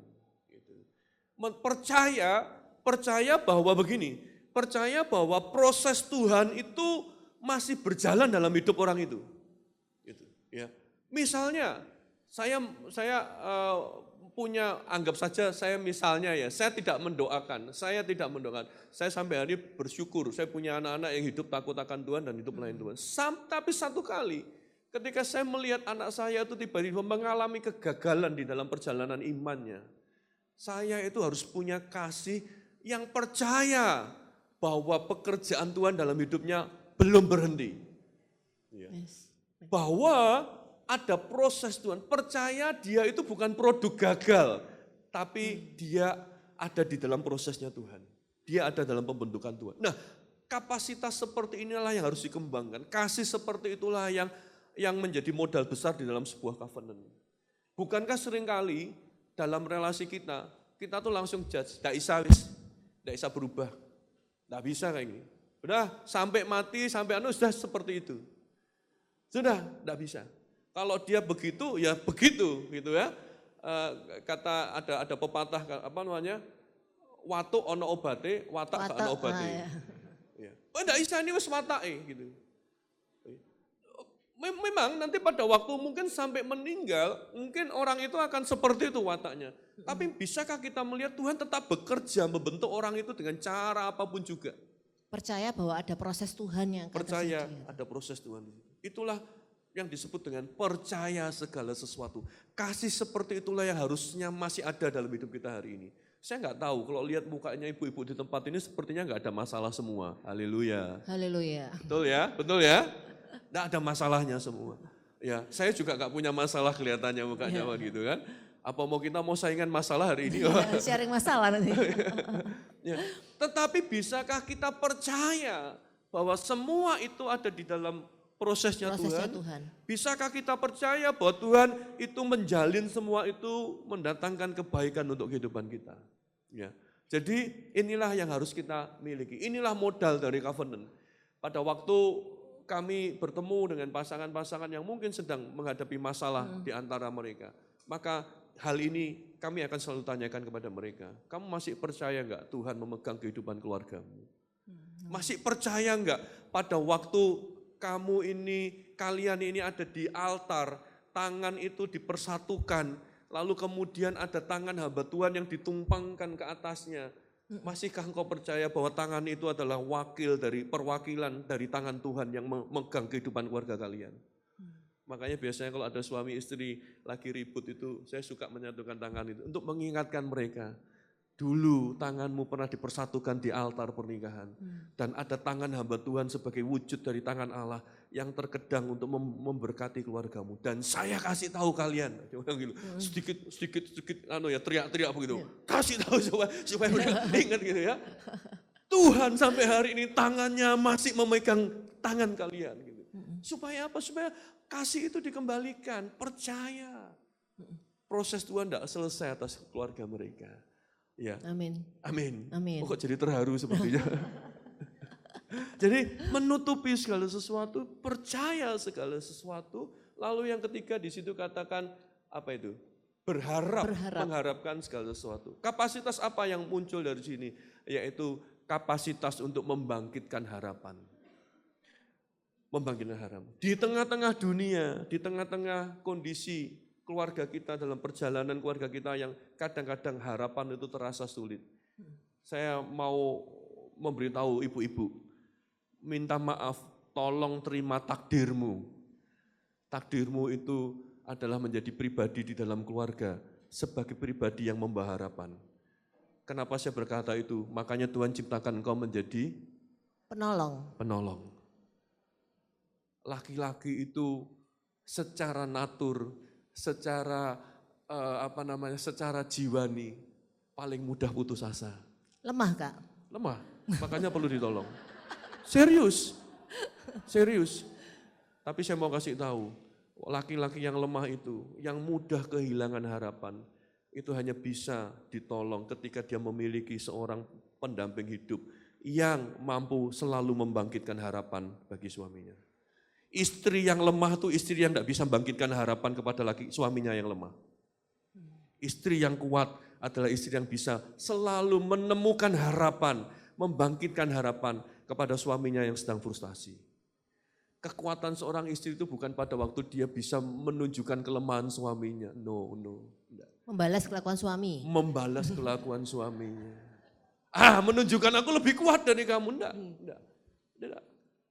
Percaya bahwa begini, percaya bahwa proses Tuhan itu masih berjalan dalam hidup orang itu. Gitu, ya. Misalnya, saya punya, anggap saja saya misalnya ya, saya tidak mendoakan. Saya sampai hari ini bersyukur, saya punya anak-anak yang hidup takut akan Tuhan dan hidup melayani Tuhan. Tapi satu kali, ketika saya melihat anak saya itu tiba-tiba mengalami kegagalan di dalam perjalanan imannya, saya itu harus punya kasih yang percaya bahwa pekerjaan Tuhan dalam hidupnya belum berhenti. Bahwa ada proses Tuhan, percaya dia itu bukan produk gagal, tapi dia ada di dalam prosesnya Tuhan. Dia ada dalam pembentukan Tuhan. Nah, kapasitas seperti inilah yang harus dikembangkan. Kasih seperti itulah yang menjadi modal besar di dalam sebuah covenant. Bukankah seringkali dalam relasi kita tuh langsung judge, tidak bisa berubah. Tidak bisa kayak gini. Udah sampai mati, sampai sudah seperti itu. Sudah, tidak bisa. Kalau dia begitu, ya begitu, gitu ya. Kata ada pepatah apa namanya? Watu ono obate, watak gak ono obate. Ya. Oh, enggak bisa ini wis watake gitu. Memang nanti pada waktu mungkin sampai meninggal, mungkin orang itu akan seperti itu wataknya. Tapi bisakah kita melihat Tuhan tetap bekerja membentuk orang itu dengan cara apapun juga? Percaya bahwa ada proses Tuhan yang akan Percaya terjadi. ada proses Tuhan. Itulah yang disebut dengan percaya segala sesuatu. Kasih seperti itulah yang harusnya masih ada dalam hidup kita hari ini. Saya nggak tahu kalau lihat mukanya ibu-ibu di tempat ini sepertinya nggak ada masalah semua. Haleluya. Haleluya. Betul ya, betul ya. Nggak ada masalahnya semua. Ya, saya juga nggak punya masalah kelihatannya mukanya begitu kan. Apa kita mau saingan masalah hari ini? Sharing masalah nanti. Ya. Tetapi bisakah kita percaya bahwa semua itu ada di dalam prosesnya Tuhan? Bisakah kita percaya bahwa Tuhan itu menjalin semua itu mendatangkan kebaikan untuk kehidupan kita? Ya. Jadi inilah yang harus kita miliki. Inilah modal dari covenant. Pada waktu kami bertemu dengan pasangan-pasangan yang mungkin sedang menghadapi masalah di antara mereka, maka hal ini kami akan selalu tanyakan kepada mereka. Kamu masih percaya enggak Tuhan memegang kehidupan keluargamu? Masih percaya enggak pada waktu kalian ini ada di altar, tangan itu dipersatukan, lalu kemudian ada tangan hamba Tuhan yang ditumpangkan ke atasnya. Masihkah engkau percaya bahwa tangan itu adalah perwakilan dari tangan Tuhan yang memegang kehidupan keluarga kalian? Makanya biasanya kalau ada suami istri lagi ribut itu, saya suka menyatukan tangan itu untuk mengingatkan mereka. Dulu tanganmu pernah dipersatukan di altar pernikahan. Dan ada tangan hamba Tuhan sebagai wujud dari tangan Allah yang terkedang untuk memberkati keluargamu. Dan saya kasih tahu kalian, sedikit teriak-teriak begitu. Kasih tahu supaya udah ingat gitu ya. Tuhan sampai hari ini tangannya masih memegang tangan kalian. Gitu. Supaya apa? Supaya kasih itu dikembalikan, percaya. Proses Tuhan tidak selesai atas keluarga mereka. Ya. Amin. Amin. Amin. Kok jadi terharu sepertinya. Jadi menutupi segala sesuatu, percaya segala sesuatu. Lalu yang ketiga di situ katakan apa itu? Berharap. Mengharapkan segala sesuatu. Kapasitas apa yang muncul dari sini? Yaitu kapasitas untuk membangkitkan harapan. Membangkitkan harapan. Di tengah-tengah dunia, di tengah-tengah kondisi keluarga kita, dalam perjalanan keluarga kita yang kadang-kadang harapan itu terasa sulit. Saya mau memberitahu ibu-ibu, minta maaf, tolong terima takdirmu. Takdirmu itu adalah menjadi pribadi di dalam keluarga, sebagai pribadi yang membawa harapan. Kenapa saya berkata itu? Makanya Tuhan ciptakan engkau menjadi penolong. Laki-laki itu secara secara secara jiwani paling mudah putus asa. Lemah Kak? Lemah, makanya perlu ditolong. Serius. Tapi saya mau kasih tahu, laki-laki yang lemah itu, yang mudah kehilangan harapan, itu hanya bisa ditolong ketika dia memiliki seorang pendamping hidup yang mampu selalu membangkitkan harapan bagi suaminya. Istri yang lemah itu istri yang tidak bisa membangkitkan harapan kepada suaminya yang lemah. Istri yang kuat adalah istri yang bisa selalu menemukan harapan, membangkitkan harapan kepada suaminya yang sedang frustasi. Kekuatan seorang istri itu bukan pada waktu dia bisa menunjukkan kelemahan suaminya. No. Enggak. Membalas kelakuan suami. Membalas kelakuan suaminya. Menunjukkan aku lebih kuat dari kamu. Enggak.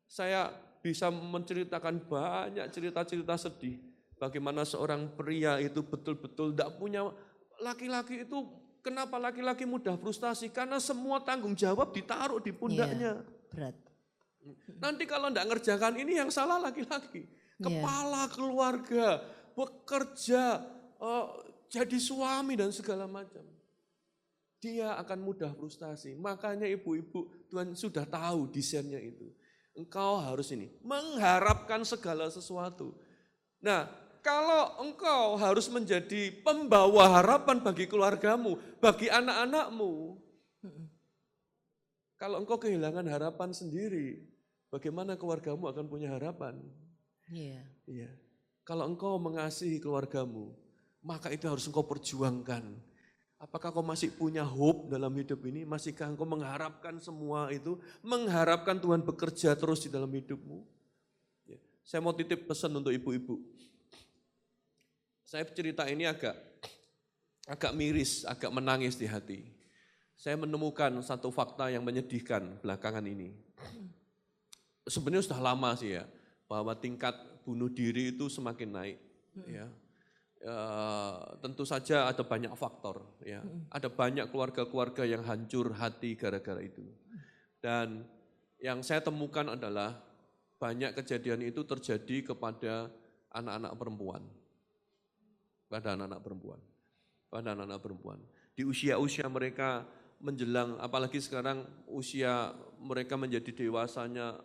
Saya bisa menceritakan banyak cerita-cerita sedih. Bagaimana seorang pria itu betul-betul tidak punya, laki-laki itu, kenapa laki-laki mudah frustasi? Karena semua tanggung jawab ditaruh di pundaknya. Berat. Nanti kalau tidak ngerjakan ini yang salah laki-laki. Kepala keluarga, bekerja, jadi suami dan segala macam. Dia akan mudah frustasi. Makanya ibu-ibu, Tuhan sudah tahu desainnya itu. Engkau harus mengharapkan segala sesuatu. Nah, kalau engkau harus menjadi pembawa harapan bagi keluargamu, bagi anak-anakmu. Kalau engkau kehilangan harapan sendiri, bagaimana keluargamu akan punya harapan? Iya. Iya. Kalau engkau mengasihi keluargamu, maka itu harus engkau perjuangkan. Apakah kau masih punya hope dalam hidup ini? Masihkah engkau mengharapkan semua itu? Mengharapkan Tuhan bekerja terus di dalam hidupmu? Ya. Saya mau titip pesan untuk ibu-ibu. Saya cerita ini agak miris, agak menangis di hati. Saya menemukan satu fakta yang menyedihkan belakangan ini. Sebenarnya sudah lama sih ya, bahwa tingkat bunuh diri itu semakin naik. Ya. Tentu saja ada banyak faktor. Ya. Ada banyak keluarga-keluarga yang hancur hati gara-gara itu. Dan yang saya temukan adalah banyak kejadian itu terjadi kepada anak-anak perempuan. Pada anak-anak perempuan. Di usia-usia mereka menjelang, apalagi sekarang usia mereka menjadi dewasanya,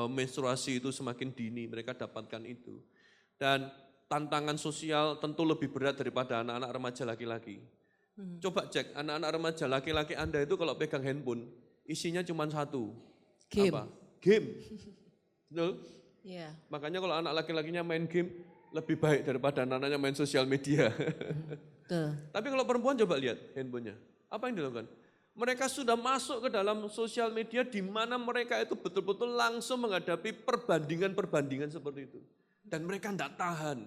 menstruasi itu semakin dini, mereka dapatkan itu. Dan tantangan sosial tentu lebih berat daripada anak-anak remaja laki-laki. Coba cek, anak-anak remaja laki-laki Anda itu kalau pegang handphone, isinya cuma satu. Game. Apa? Game. Betul? Iya. Makanya kalau anak laki-lakinya main game, lebih baik daripada anak-anaknya main sosial media. Betul. Tapi kalau perempuan coba lihat handphonenya. Apa yang dilakukan? Mereka sudah masuk ke dalam sosial media di mana mereka itu betul-betul langsung menghadapi perbandingan-perbandingan seperti itu. Dan mereka tidak tahan.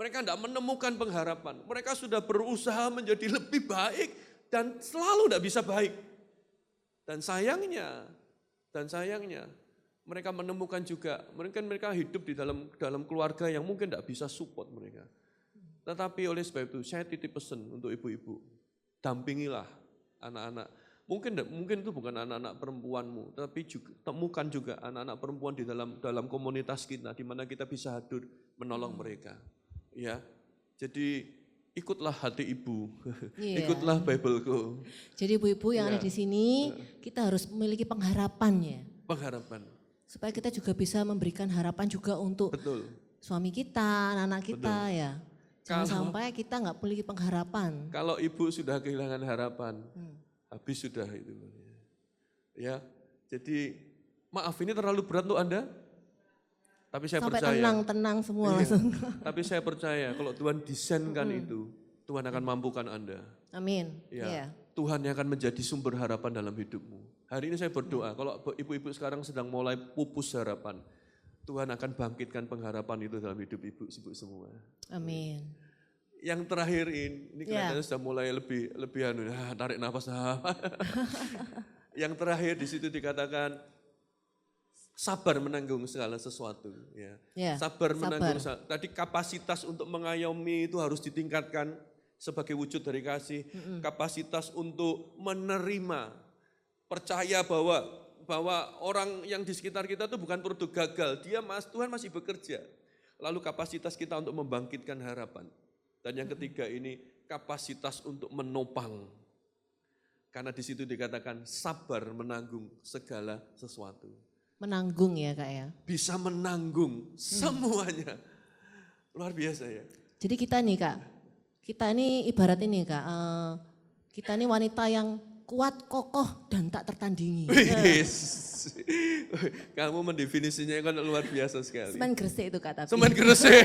Mereka tidak menemukan pengharapan. Mereka sudah berusaha menjadi lebih baik dan selalu tidak bisa baik. Dan sayangnya mereka menemukan juga, mereka hidup di dalam keluarga yang mungkin tidak bisa support mereka. Tetapi oleh sebab itu saya titip pesan untuk ibu-ibu, dampingilah anak-anak. Mungkin itu bukan anak-anak perempuanmu, tapi juga, temukan juga anak-anak perempuan di dalam komunitas kita, di mana kita bisa hadir menolong mereka. Ya, jadi ikutlah hati ibu, ikutlah Bibleku. Jadi ibu-ibu yang ada di sini, kita harus memiliki pengharapannya. Pengharapan. Supaya kita juga bisa memberikan harapan juga untuk suami kita, anak-anak kita ya. Jangan sampai kita nggak memiliki pengharapan. Kalau ibu sudah kehilangan harapan, habis sudah itu. Ya, jadi maaf ini terlalu berat untuk Anda. Tapi saya sampai percaya. tenang semua langsung. Tapi saya percaya kalau Tuhan desainkan itu, Tuhan akan mampukan Anda. Amin. Ya, Tuhan yang akan menjadi sumber harapan dalam hidupmu. Hari ini saya berdoa, kalau ibu-ibu sekarang sedang mulai pupus harapan, Tuhan akan bangkitkan pengharapan itu dalam hidup ibu semua. Amin. Yang terakhir ini kelihatannya sudah mulai lebih tarik nafas. Yang terakhir di situ dikatakan sabar menanggung segala sesuatu. Ya. Sabar menanggung. Tadi kapasitas untuk mengayomi itu harus ditingkatkan sebagai wujud dari kasih. Kapasitas untuk menerima. Percaya bahwa orang yang di sekitar kita itu bukan produk gagal, Tuhan masih bekerja. Lalu kapasitas kita untuk membangkitkan harapan. Dan yang ketiga ini kapasitas untuk menopang. Karena di situ dikatakan sabar menanggung segala sesuatu. Menanggung ya Kak ya. Bisa menanggung semuanya. Luar biasa ya. Jadi kita nih Kak, kita ini ibarat ini Kak, kita ini wanita yang kuat, kokoh, dan tak tertandingi. Yes. Kamu mendefinisinya kan luar biasa sekali. Semen Gresik itu Kak tapi. Semen Gresik.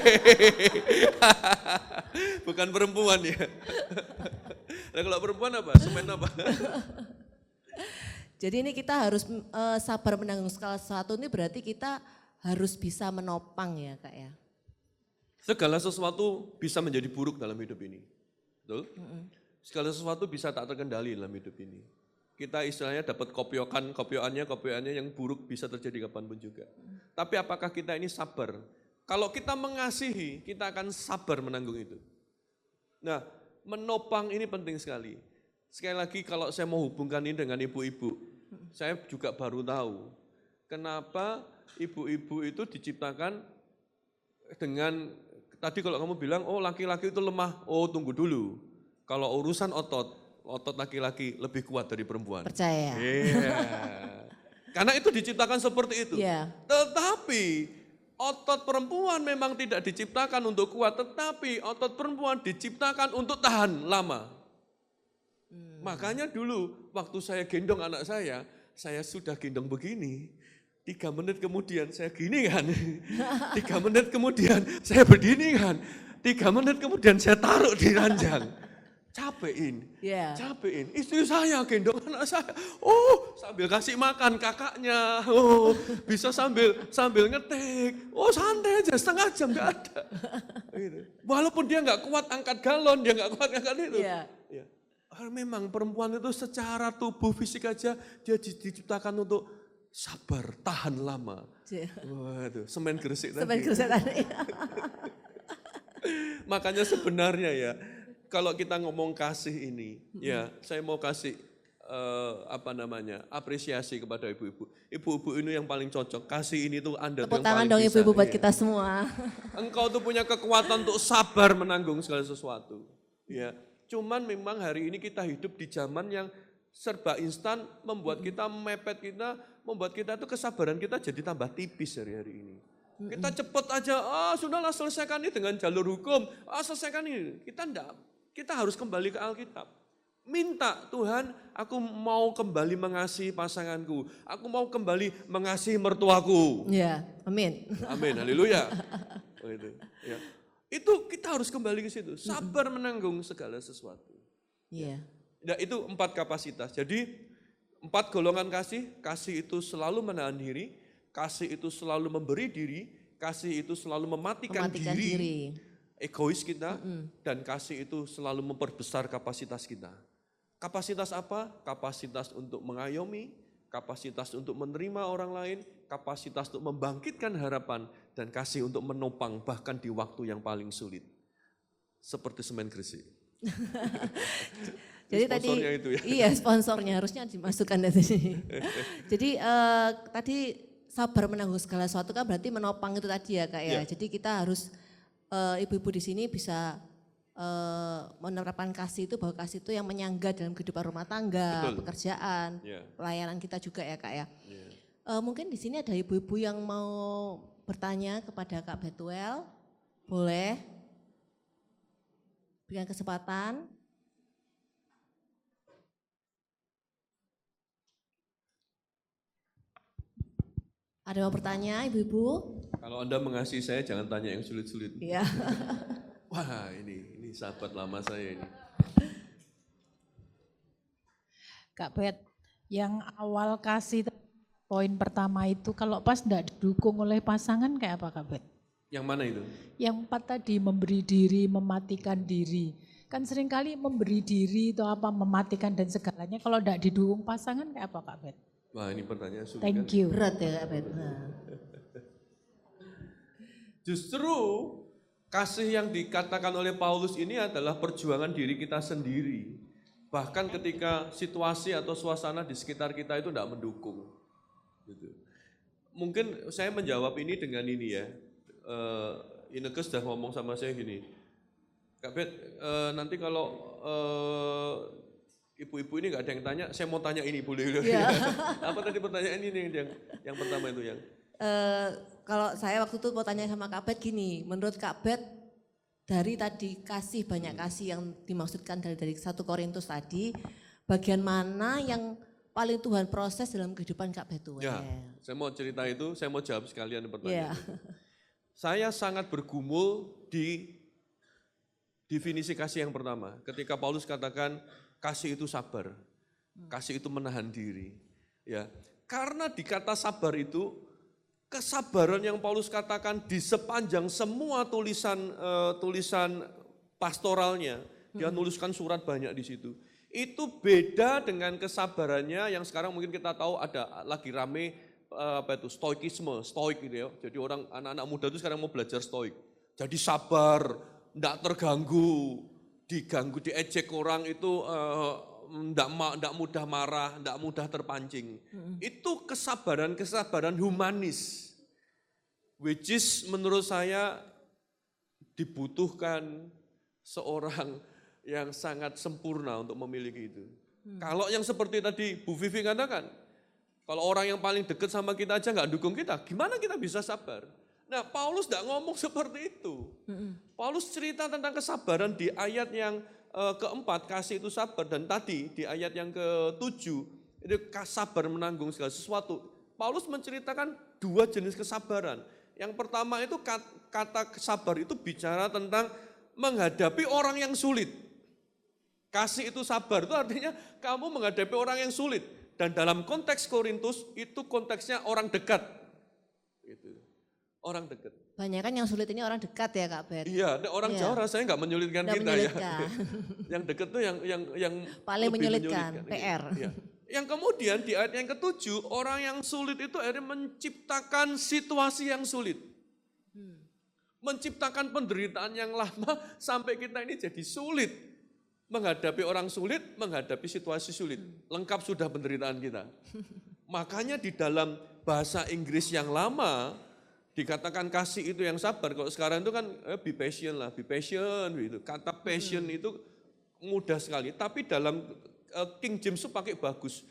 Bukan perempuan ya. Nah, kalau perempuan apa? Semen apa? Jadi ini kita harus sabar menanggung segala sesuatu, ini berarti kita harus bisa menopang ya Kak ya. Segala sesuatu bisa menjadi buruk dalam hidup ini. Betul? Segala sesuatu bisa tak terkendali dalam hidup ini. Kita istilahnya dapat kopioannya yang buruk bisa terjadi kapanpun juga. Tapi apakah kita ini sabar? Kalau kita mengasihi, kita akan sabar menanggung itu. Nah, menopang ini penting sekali. Sekali lagi kalau saya mau hubungkan ini dengan ibu-ibu, saya juga baru tahu kenapa ibu-ibu itu diciptakan dengan, tadi kalau kamu bilang, oh laki-laki itu lemah, oh tunggu dulu. Kalau urusan otot laki-laki lebih kuat dari perempuan. Percaya. Karena itu diciptakan seperti itu. Tetapi otot perempuan memang tidak diciptakan untuk kuat, tetapi otot perempuan diciptakan untuk tahan lama. Makanya dulu waktu saya gendong anak saya sudah gendong begini. 3 menit kemudian saya gini kan, 3 menit kemudian saya berdiri kan, 3 menit kemudian saya taruh di ranjang. Capein, capein. Istri saya gendong anak saya. Oh, sambil kasih makan kakaknya. Oh, bisa sambil ngetik. Oh, santai aja, setengah jam nggak ada. Gitu. Walaupun dia nggak kuat angkat galon, dia nggak kuat angkat itu. Ya. Memang perempuan itu secara tubuh fisik aja dia diciptakan untuk sabar, tahan lama. Waduh, semen Gresik tadi. Makanya sebenarnya ya, kalau kita ngomong kasih ini, ya saya mau kasih apresiasi kepada ibu-ibu. Ibu-ibu ini yang paling cocok. Kasih ini tuh Anda tuh yang paling bisa. Tepuk tangan dong ibu-ibu buat kita semua. Engkau tuh punya kekuatan untuk sabar menanggung segala sesuatu. Ya, cuman memang hari ini kita hidup di zaman yang serba instan, membuat kita mepet kita, membuat kita tuh kesabaran kita jadi tambah tipis hari-hari ini. Kita cepet aja, sudahlah selesaikan ini dengan jalur hukum, selesaikan ini. Kita enggak. Kita harus kembali ke Alkitab. Minta, Tuhan, aku mau kembali mengasihi pasanganku. Aku mau kembali mengasihi mertuaku. Ya, amin. Amin, haleluya. Ya. Itu kita harus kembali ke situ. Sabar menanggung segala sesuatu. Iya. Nah, itu 4 kapasitas. Jadi 4 golongan kasih. Kasih itu selalu menahan diri. Kasih itu selalu memberi diri. Kasih itu selalu mematikan diri. Egois kita, dan kasih itu selalu memperbesar kapasitas kita. Kapasitas apa? Kapasitas untuk mengayomi, kapasitas untuk menerima orang lain, kapasitas untuk membangkitkan harapan, dan kasih untuk menopang bahkan di waktu yang paling sulit. Seperti semen Gresik. Jadi tadi, itu ya. Iya sponsornya harusnya dimasukkan dari sini. Jadi tadi sabar menanggung segala sesuatu kan berarti menopang itu tadi ya Kak ya. Jadi kita harus ibu-ibu di sini bisa menerapkan kasih itu, bahwa kasih itu yang menyangga dalam kehidupan rumah tangga, pekerjaan, pelayanan kita juga ya Kak ya. Mungkin di sini ada ibu-ibu yang mau bertanya kepada Kak Betuel, boleh berikan kesempatan. Ada yang mau bertanya ibu-ibu? Kalau Anda mengasihi saya jangan tanya yang sulit-sulit. Iya. Wah ini sahabat lama saya ini. Kak Bet, yang awal kasih poin pertama itu kalau pas tidak didukung oleh pasangan kayak apa Kak Bet? Yang mana itu? Yang 4 tadi, memberi diri, mematikan diri. Kan seringkali memberi diri atau apa, mematikan dan segalanya, kalau tidak didukung pasangan kayak apa Kak Bet? Wah ini pertanyaan sulit. Thank you. Berat ya Kak Bet. Justru kasih yang dikatakan oleh Paulus ini adalah perjuangan diri kita sendiri. Bahkan ketika situasi atau suasana di sekitar kita itu tidak mendukung. Gitu. Mungkin saya menjawab ini dengan ini ya. Ineke sudah ngomong sama saya gini, Kak Bet, nanti kalau ibu-ibu ini nggak ada yang tanya, saya mau tanya ini boleh? Yeah. Apa tadi pertanyaan ini yang pertama itu yang? Kalau saya waktu itu mau tanya sama Kak Bet gini, menurut Kak Bet dari tadi kasih, banyak kasih yang dimaksudkan dari 1 Korintus tadi, bagian mana yang paling Tuhan proses dalam kehidupan Kak Betuel? Ya, saya mau cerita itu, saya mau jawab sekalian pertanyaan itu. Saya sangat bergumul di definisi kasih yang pertama. Ketika Paulus katakan kasih itu sabar, kasih itu menahan diri. Ya, karena di kata sabar itu, kesabaran yang Paulus katakan di sepanjang semua tulisan pastoralnya, dia nuliskan surat banyak di situ. Itu beda dengan kesabarannya yang sekarang mungkin kita tahu ada lagi rame stoik gitu ya. Jadi anak-anak muda itu sekarang mau belajar stoik. Jadi sabar, enggak terganggu, diejek orang itu enggak mudah marah, enggak mudah terpancing. Itu kesabaran humanis. Which is menurut saya dibutuhkan seorang yang sangat sempurna untuk memiliki itu. Kalau yang seperti tadi Bu Vivi katakan, kalau orang yang paling dekat sama kita aja nggak dukung kita, gimana kita bisa sabar? Nah Paulus nggak ngomong seperti itu. Paulus cerita tentang kesabaran di ayat yang keempat, kasih itu sabar. Dan tadi di ayat yang ke-7, itu sabar menanggung segala sesuatu. Paulus menceritakan 2 jenis kesabaran. Yang pertama itu kata sabar itu bicara tentang menghadapi orang yang sulit. Kasih itu sabar itu artinya kamu menghadapi orang yang sulit. Dan dalam konteks Korintus itu konteksnya orang dekat. Gitu. Orang dekat. Banyak kan yang sulit ini orang dekat ya Kak Bet? Iya, orang jauh rasanya nggak menyulitkan Nggak kita menyulitkan. ya. Yang dekat tuh yang Paling lebih menyulitkan, PR. Iya. Yang kemudian di ayat yang ke-7, orang yang sulit itu akhirnya menciptakan situasi yang sulit. Menciptakan penderitaan yang lama sampai kita ini jadi sulit. Menghadapi orang sulit, menghadapi situasi sulit. Lengkap sudah penderitaan kita. Makanya di dalam bahasa Inggris yang lama, dikatakan kasih itu yang sabar. Kalau sekarang itu kan be patient lah, be patient gitu. Kata patient itu mudah sekali, tapi dalam King James itu pakai bagus.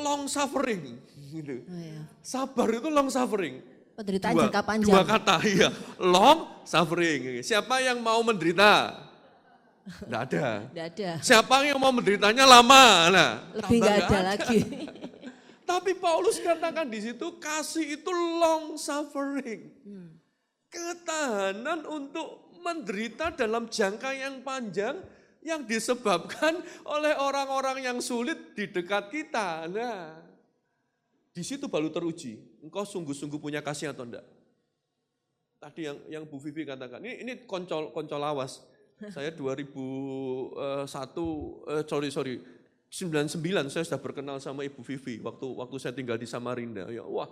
Long suffering gitu. Oh, iya. Sabar itu long suffering. Penderitaan jangka panjang. Dua kata, iya. Long suffering. Siapa yang mau menderita? Tidak ada. Tidak ada. Siapa yang mau menderitanya lama? Nah, Lebih tambah nggak nggak ada lagi. Tapi Paulus katakan di situ kasih itu long suffering. Ketahanan untuk menderita dalam jangka yang panjang yang disebabkan oleh orang-orang yang sulit di dekat kita. Nah, di situ baru teruji. Engkau sungguh-sungguh punya kasih atau enggak? Tadi yang Bu Vivi katakan, ini koncol lawas. Saya 99 saya sudah berkenal sama Ibu Vivi waktu saya tinggal di Samarinda. Ya, wah,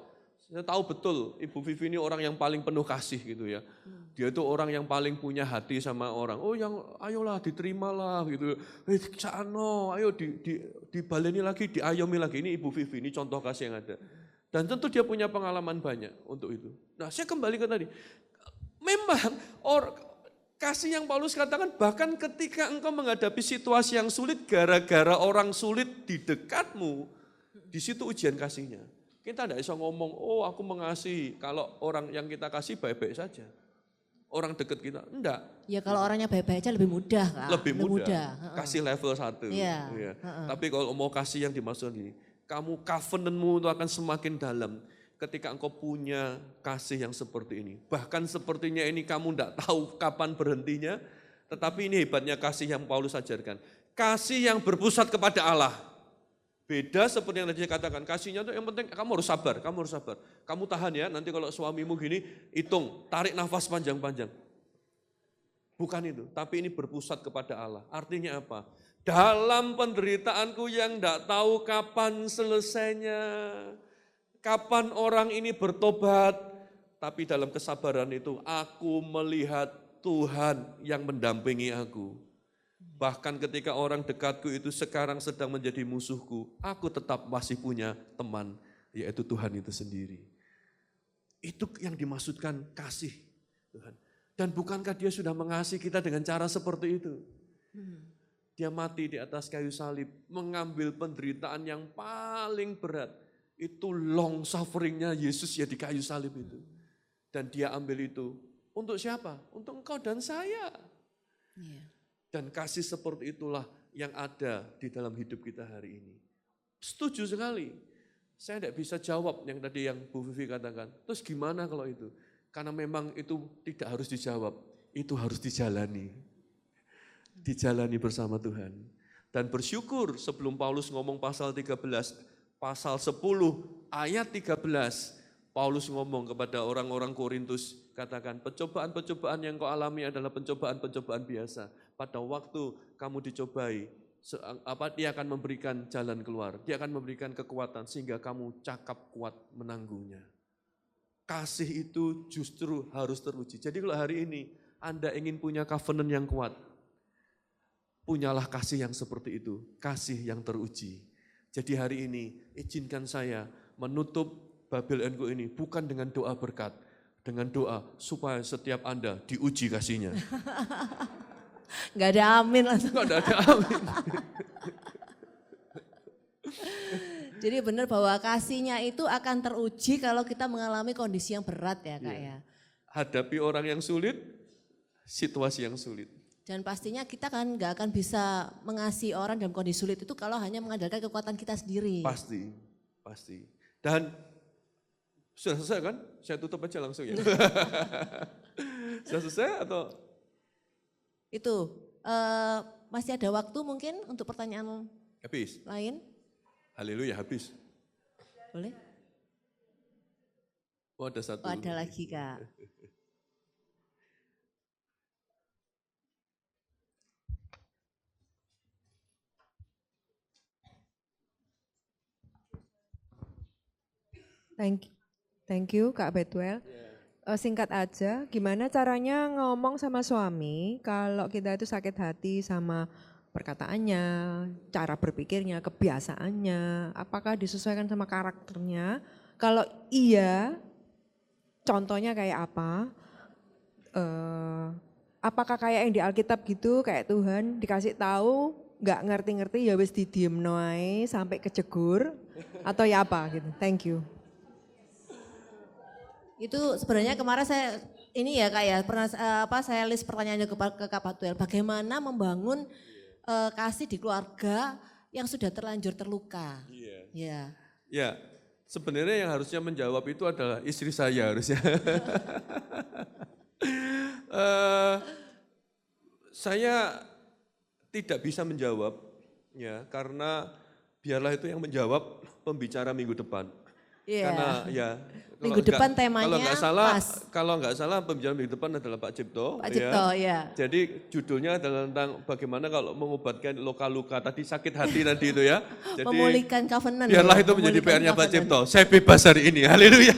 saya tahu betul Ibu Vivi ini orang yang paling penuh kasih gitu ya. Dia itu orang yang paling punya hati sama orang. Oh, ayolah diterimalah gitu. Cano, ayo dibaleni lagi, diayomi lagi. Ini Ibu Vivi, ini contoh kasih yang ada. Dan tentu dia punya pengalaman banyak untuk itu. Nah, saya kembali ke tadi. Memang kasih yang Paulus katakan, bahkan ketika engkau menghadapi situasi yang sulit gara-gara orang sulit di dekatmu, di situ ujian kasihnya. Kita tidak bisa ngomong, oh aku mengasihi, kalau orang yang kita kasih baik-baik saja. Orang dekat kita, enggak. Ya kalau orangnya baik-baik aja lebih mudah Kak. Lebih mudah. Kasih level 1. Iya. Ya. Tapi kalau mau kasih yang dimaksud ini, kamu covenantmu itu akan semakin dalam. Ketika engkau punya kasih yang seperti ini. Bahkan sepertinya ini kamu tidak tahu kapan berhentinya. Tetapi ini hebatnya kasih yang Paulus ajarkan. Kasih yang berpusat kepada Allah. Beda seperti yang tadi saya katakan. Kasihnya itu yang penting kamu harus sabar. Kamu tahan ya, nanti kalau suamimu gini, hitung, tarik nafas panjang-panjang. Bukan itu, tapi ini berpusat kepada Allah. Artinya apa? Dalam penderitaanku yang tidak tahu kapan selesainya. Kapan orang ini bertobat, tapi dalam kesabaran itu aku melihat Tuhan yang mendampingi aku. Bahkan ketika orang dekatku itu sekarang sedang menjadi musuhku, aku tetap masih punya teman, yaitu Tuhan itu sendiri. Itu yang dimaksudkan kasih Tuhan. Dan bukankah dia sudah mengasihi kita dengan cara seperti itu? Dia mati di atas kayu salib, mengambil penderitaan yang paling berat. Itu long sufferingnya Yesus ya di kayu salib itu. Dan dia ambil itu. Untuk siapa? Untuk engkau dan saya. Iya. Dan kasih seperti itulah yang ada di dalam hidup kita hari ini. Setuju sekali. Saya tidak bisa jawab yang tadi yang Bu Vivi katakan. Terus gimana kalau itu? Karena memang itu tidak harus dijawab. Itu harus dijalani. Dijalani bersama Tuhan. Dan bersyukur sebelum Paulus ngomong pasal 13, pasal 10 ayat 13, Paulus ngomong kepada orang-orang Korintus, katakan pencobaan-pencobaan yang kau alami adalah pencobaan-pencobaan biasa. Pada waktu kamu dicobai, dia akan memberikan jalan keluar, dia akan memberikan kekuatan sehingga kamu cakap kuat menanggungnya. Kasih itu justru harus teruji. Jadi kalau hari ini Anda ingin punya covenant yang kuat, punyalah kasih yang seperti itu, kasih yang teruji. Jadi hari ini izinkan saya menutup Babel & Co ini bukan dengan doa berkat, dengan doa supaya setiap Anda diuji kasihnya. Nggak ada amin langsung. Nggak ada amin. Jadi benar bahwa kasihnya itu akan teruji kalau kita mengalami kondisi yang berat ya Kak ya. Hadapi orang yang sulit, situasi yang sulit. Dan pastinya kita kan nggak akan bisa mengasihi orang dalam kondisi sulit itu kalau hanya mengandalkan kekuatan kita sendiri. Pasti. Dan Sudah selesai kan? Saya tutup aja langsung ya. Sudah selesai atau? Itu, masih ada waktu mungkin untuk pertanyaan Habis? lain? Haleluya, habis. Boleh? Oh, ada satu. Oh, ada lagi Kak. Thank you Kak Betwell. Singkat aja, gimana caranya ngomong sama suami kalau kita itu sakit hati sama perkataannya, cara berpikirnya, kebiasaannya, apakah disesuaikan sama karakternya? Kalau iya, contohnya kayak apa? Apakah kayak yang di Alkitab gitu, kayak Tuhan dikasih tahu, nggak ngerti-ngerti ya wis didiem noai sampai kejegur, atau ya apa gitu? Thank you. Itu sebenarnya kemarin saya ini ya Kak ya, pernah saya list pertanyaannya ke Kak Batuel, bagaimana membangun kasih di keluarga yang sudah terlanjur terluka. Iya. Ya. Ya, sebenarnya yang harusnya menjawab itu adalah istri saya harusnya. Saya tidak bisa menjawab, ya karena biarlah itu yang menjawab pembicara minggu depan. Iya. Karena ya Minggu depan temanya pas. Kalau nggak salah pembicara minggu depan adalah Pak Cipto. Pak Cipto, ya. Jadi judulnya adalah tentang bagaimana kalau mengobatkan luka-luka tadi sakit hati nanti itu ya. Jadi Memulihkan covenant. biarlah ya, itu menjadi memulihkan PR-nya Pak covenant. Cipto. Saya bebas hari ini, haleluya.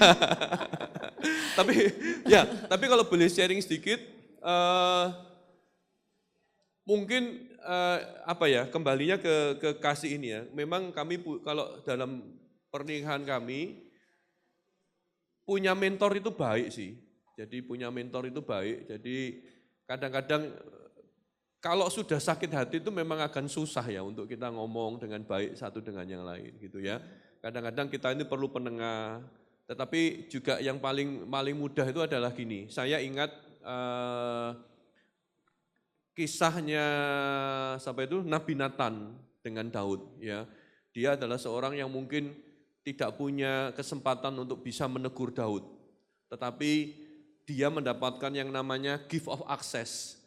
tapi kalau boleh sharing sedikit, mungkin kembalinya ke kasih ini ya. Memang kami kalau dalam pernikahan kami punya mentor itu baik sih. Jadi punya mentor itu baik. Jadi kadang-kadang kalau sudah sakit hati itu memang akan susah ya untuk kita ngomong dengan baik satu dengan yang lain gitu ya. Kadang-kadang kita ini perlu penengah. Tetapi juga yang paling mudah itu adalah gini. Saya ingat kisahnya Nabi Nathan dengan Daud ya. Dia adalah seorang yang mungkin tidak punya kesempatan untuk bisa menegur Daud. Tetapi dia mendapatkan yang namanya gift of access.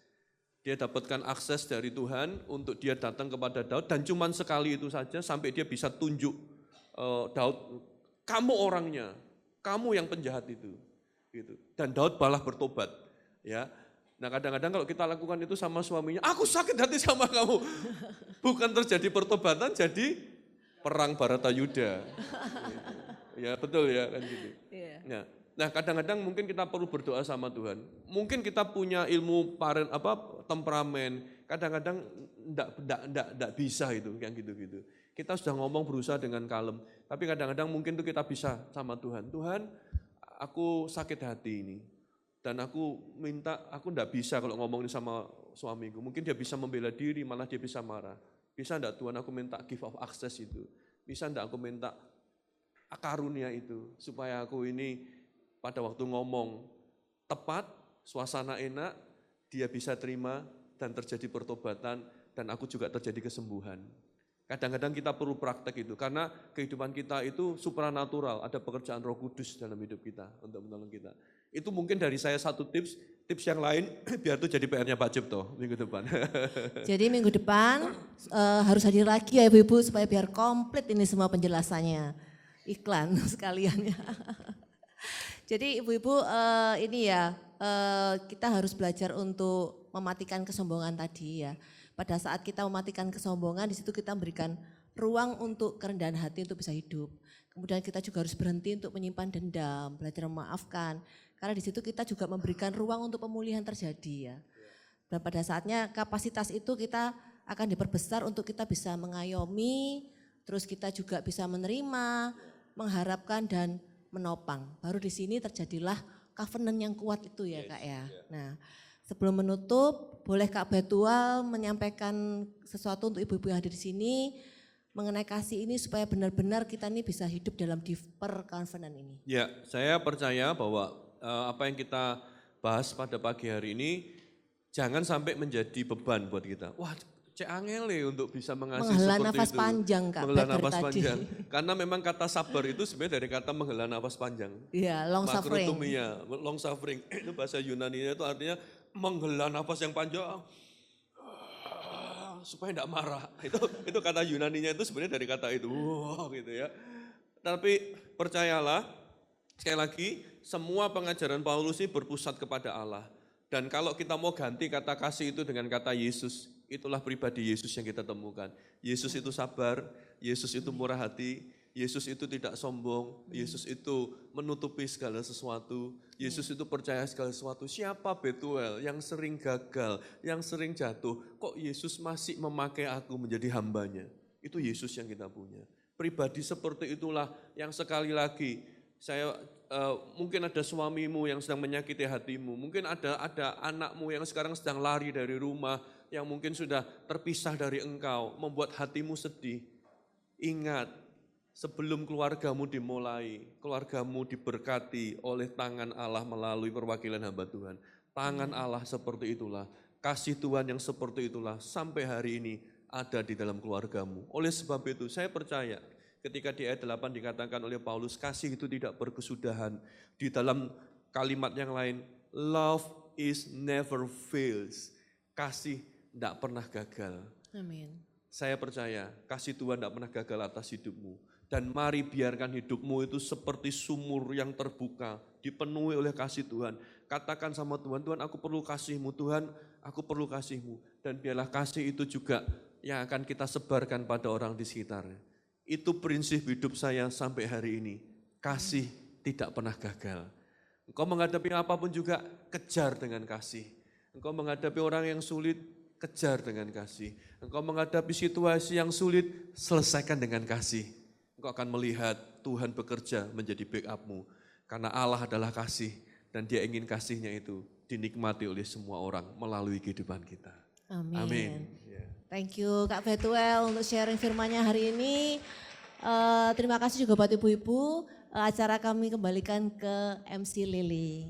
Dia dapatkan akses dari Tuhan untuk dia datang kepada Daud dan cuma sekali itu saja sampai dia bisa tunjuk Daud, kamu orangnya, kamu yang penjahat itu. Gitu. Dan Daud malah bertobat. Ya. Nah kadang-kadang kalau kita lakukan itu sama suaminya, aku sakit hati sama kamu. Bukan terjadi pertobatan, jadi perang Baratayuda. Ya betul ya kan gitu. Iya. Nah kadang-kadang mungkin kita perlu berdoa sama Tuhan. Mungkin kita punya ilmu temperamen. Kadang-kadang enggak bisa itu kayak gitu-gitu. Kita sudah ngomong berusaha dengan kalem. Tapi kadang-kadang mungkin itu kita bisa sama Tuhan. Tuhan, aku sakit hati ini. Dan aku minta, aku enggak bisa kalau ngomongin sama suamiku. Mungkin dia bisa membela diri, malah dia bisa marah. Bisa enggak Tuhan aku minta gift of access itu. Bisa enggak aku minta karunia itu. Supaya aku ini pada waktu ngomong tepat, suasana enak, dia bisa terima dan terjadi pertobatan dan aku juga terjadi kesembuhan. Kadang-kadang kita perlu praktek itu karena kehidupan kita itu supranatural, ada pekerjaan Roh Kudus dalam hidup kita untuk menolong kita. Itu mungkin dari saya satu tips yang lain biar itu jadi PR-nya Pak Cipto minggu depan. Jadi minggu depan harus hadir lagi ya Ibu-Ibu supaya biar komplit ini semua penjelasannya. Iklan sekalian ya. Jadi Ibu-Ibu ini ya kita harus belajar untuk mematikan kesombongan tadi ya. Pada saat kita mematikan kesombongan, di situ kita memberikan ruang untuk kerendahan hati untuk bisa hidup. Kemudian kita juga harus berhenti untuk menyimpan dendam, belajar memaafkan. Karena di situ kita juga memberikan ruang untuk pemulihan terjadi ya. Dan pada saatnya kapasitas itu kita akan diperbesar untuk kita bisa mengayomi, terus kita juga bisa menerima, mengharapkan dan menopang. Baru di sini terjadilah covenant yang kuat itu ya Kak ya. Nah, sebelum menutup, boleh Kak Betual menyampaikan sesuatu untuk ibu-ibu yang hadir di sini mengenai kasih ini supaya benar-benar kita ini bisa hidup dalam deeper covenant ini. Ya, saya percaya bahwa apa yang kita bahas pada pagi hari ini jangan sampai menjadi beban buat kita. Wah, cek angele untuk bisa mengasihi Menghela seperti nafas itu. panjang, Kak, Menghela dari nafas tadi. panjang. Karena memang kata sabar itu sebenarnya dari kata menghela nafas panjang. Iya, long suffering. Makrotomia, long suffering. Itu bahasa Yunaninya itu artinya menghela nafas yang panjang supaya tidak marah. Itu kata Yunaninya itu sebenarnya dari kata itu. Wow, gitu ya. Tapi percayalah, sekali lagi, semua pengajaran Paulus ini berpusat kepada Allah. Dan kalau kita mau ganti kata kasih itu dengan kata Yesus, itulah pribadi Yesus yang kita temukan. Yesus itu sabar, Yesus itu murah hati, Yesus itu tidak sombong, Yesus itu menutupi segala sesuatu, Yesus itu percaya segala sesuatu. Siapa Betuel yang sering gagal, yang sering jatuh, kok Yesus masih memakai aku menjadi hambanya? Itu Yesus yang kita punya. Pribadi seperti itulah yang sekali lagi, mungkin ada suamimu yang sedang menyakiti hatimu, mungkin ada anakmu yang sekarang sedang lari dari rumah, yang mungkin sudah terpisah dari engkau, membuat hatimu sedih. Ingat, sebelum keluargamu dimulai, keluargamu diberkati oleh tangan Allah melalui perwakilan hamba Tuhan. Tangan Allah seperti itulah, kasih Tuhan yang seperti itulah sampai hari ini ada di dalam keluargamu. Oleh sebab itu saya percaya ketika di ayat 8 dikatakan oleh Paulus, kasih itu tidak berkesudahan. Di dalam kalimat yang lain, love is never fails. Kasih tidak pernah gagal. Amin. Saya percaya kasih Tuhan tidak pernah gagal atas hidupmu. Dan mari biarkan hidupmu itu seperti sumur yang terbuka, dipenuhi oleh kasih Tuhan. Katakan sama Tuhan, Tuhan aku perlu kasih-Mu, Tuhan aku perlu kasih-Mu. Dan biarlah kasih itu juga yang akan kita sebarkan pada orang di sekitarnya. Itu prinsip hidup saya sampai hari ini. Kasih tidak pernah gagal. Engkau menghadapi apapun juga kejar dengan kasih. Engkau menghadapi orang yang sulit, kejar dengan kasih. Engkau menghadapi situasi yang sulit, selesaikan dengan kasih. Engkau akan melihat Tuhan bekerja menjadi backupmu. Karena Allah adalah kasih dan Dia ingin kasihnya itu dinikmati oleh semua orang melalui kehidupan kita. Amin. Amin. Thank you Kak Betuel untuk sharing firman-Nya hari ini. Terima kasih juga buat ibu-ibu. Acara kami kembalikan ke MC Lily.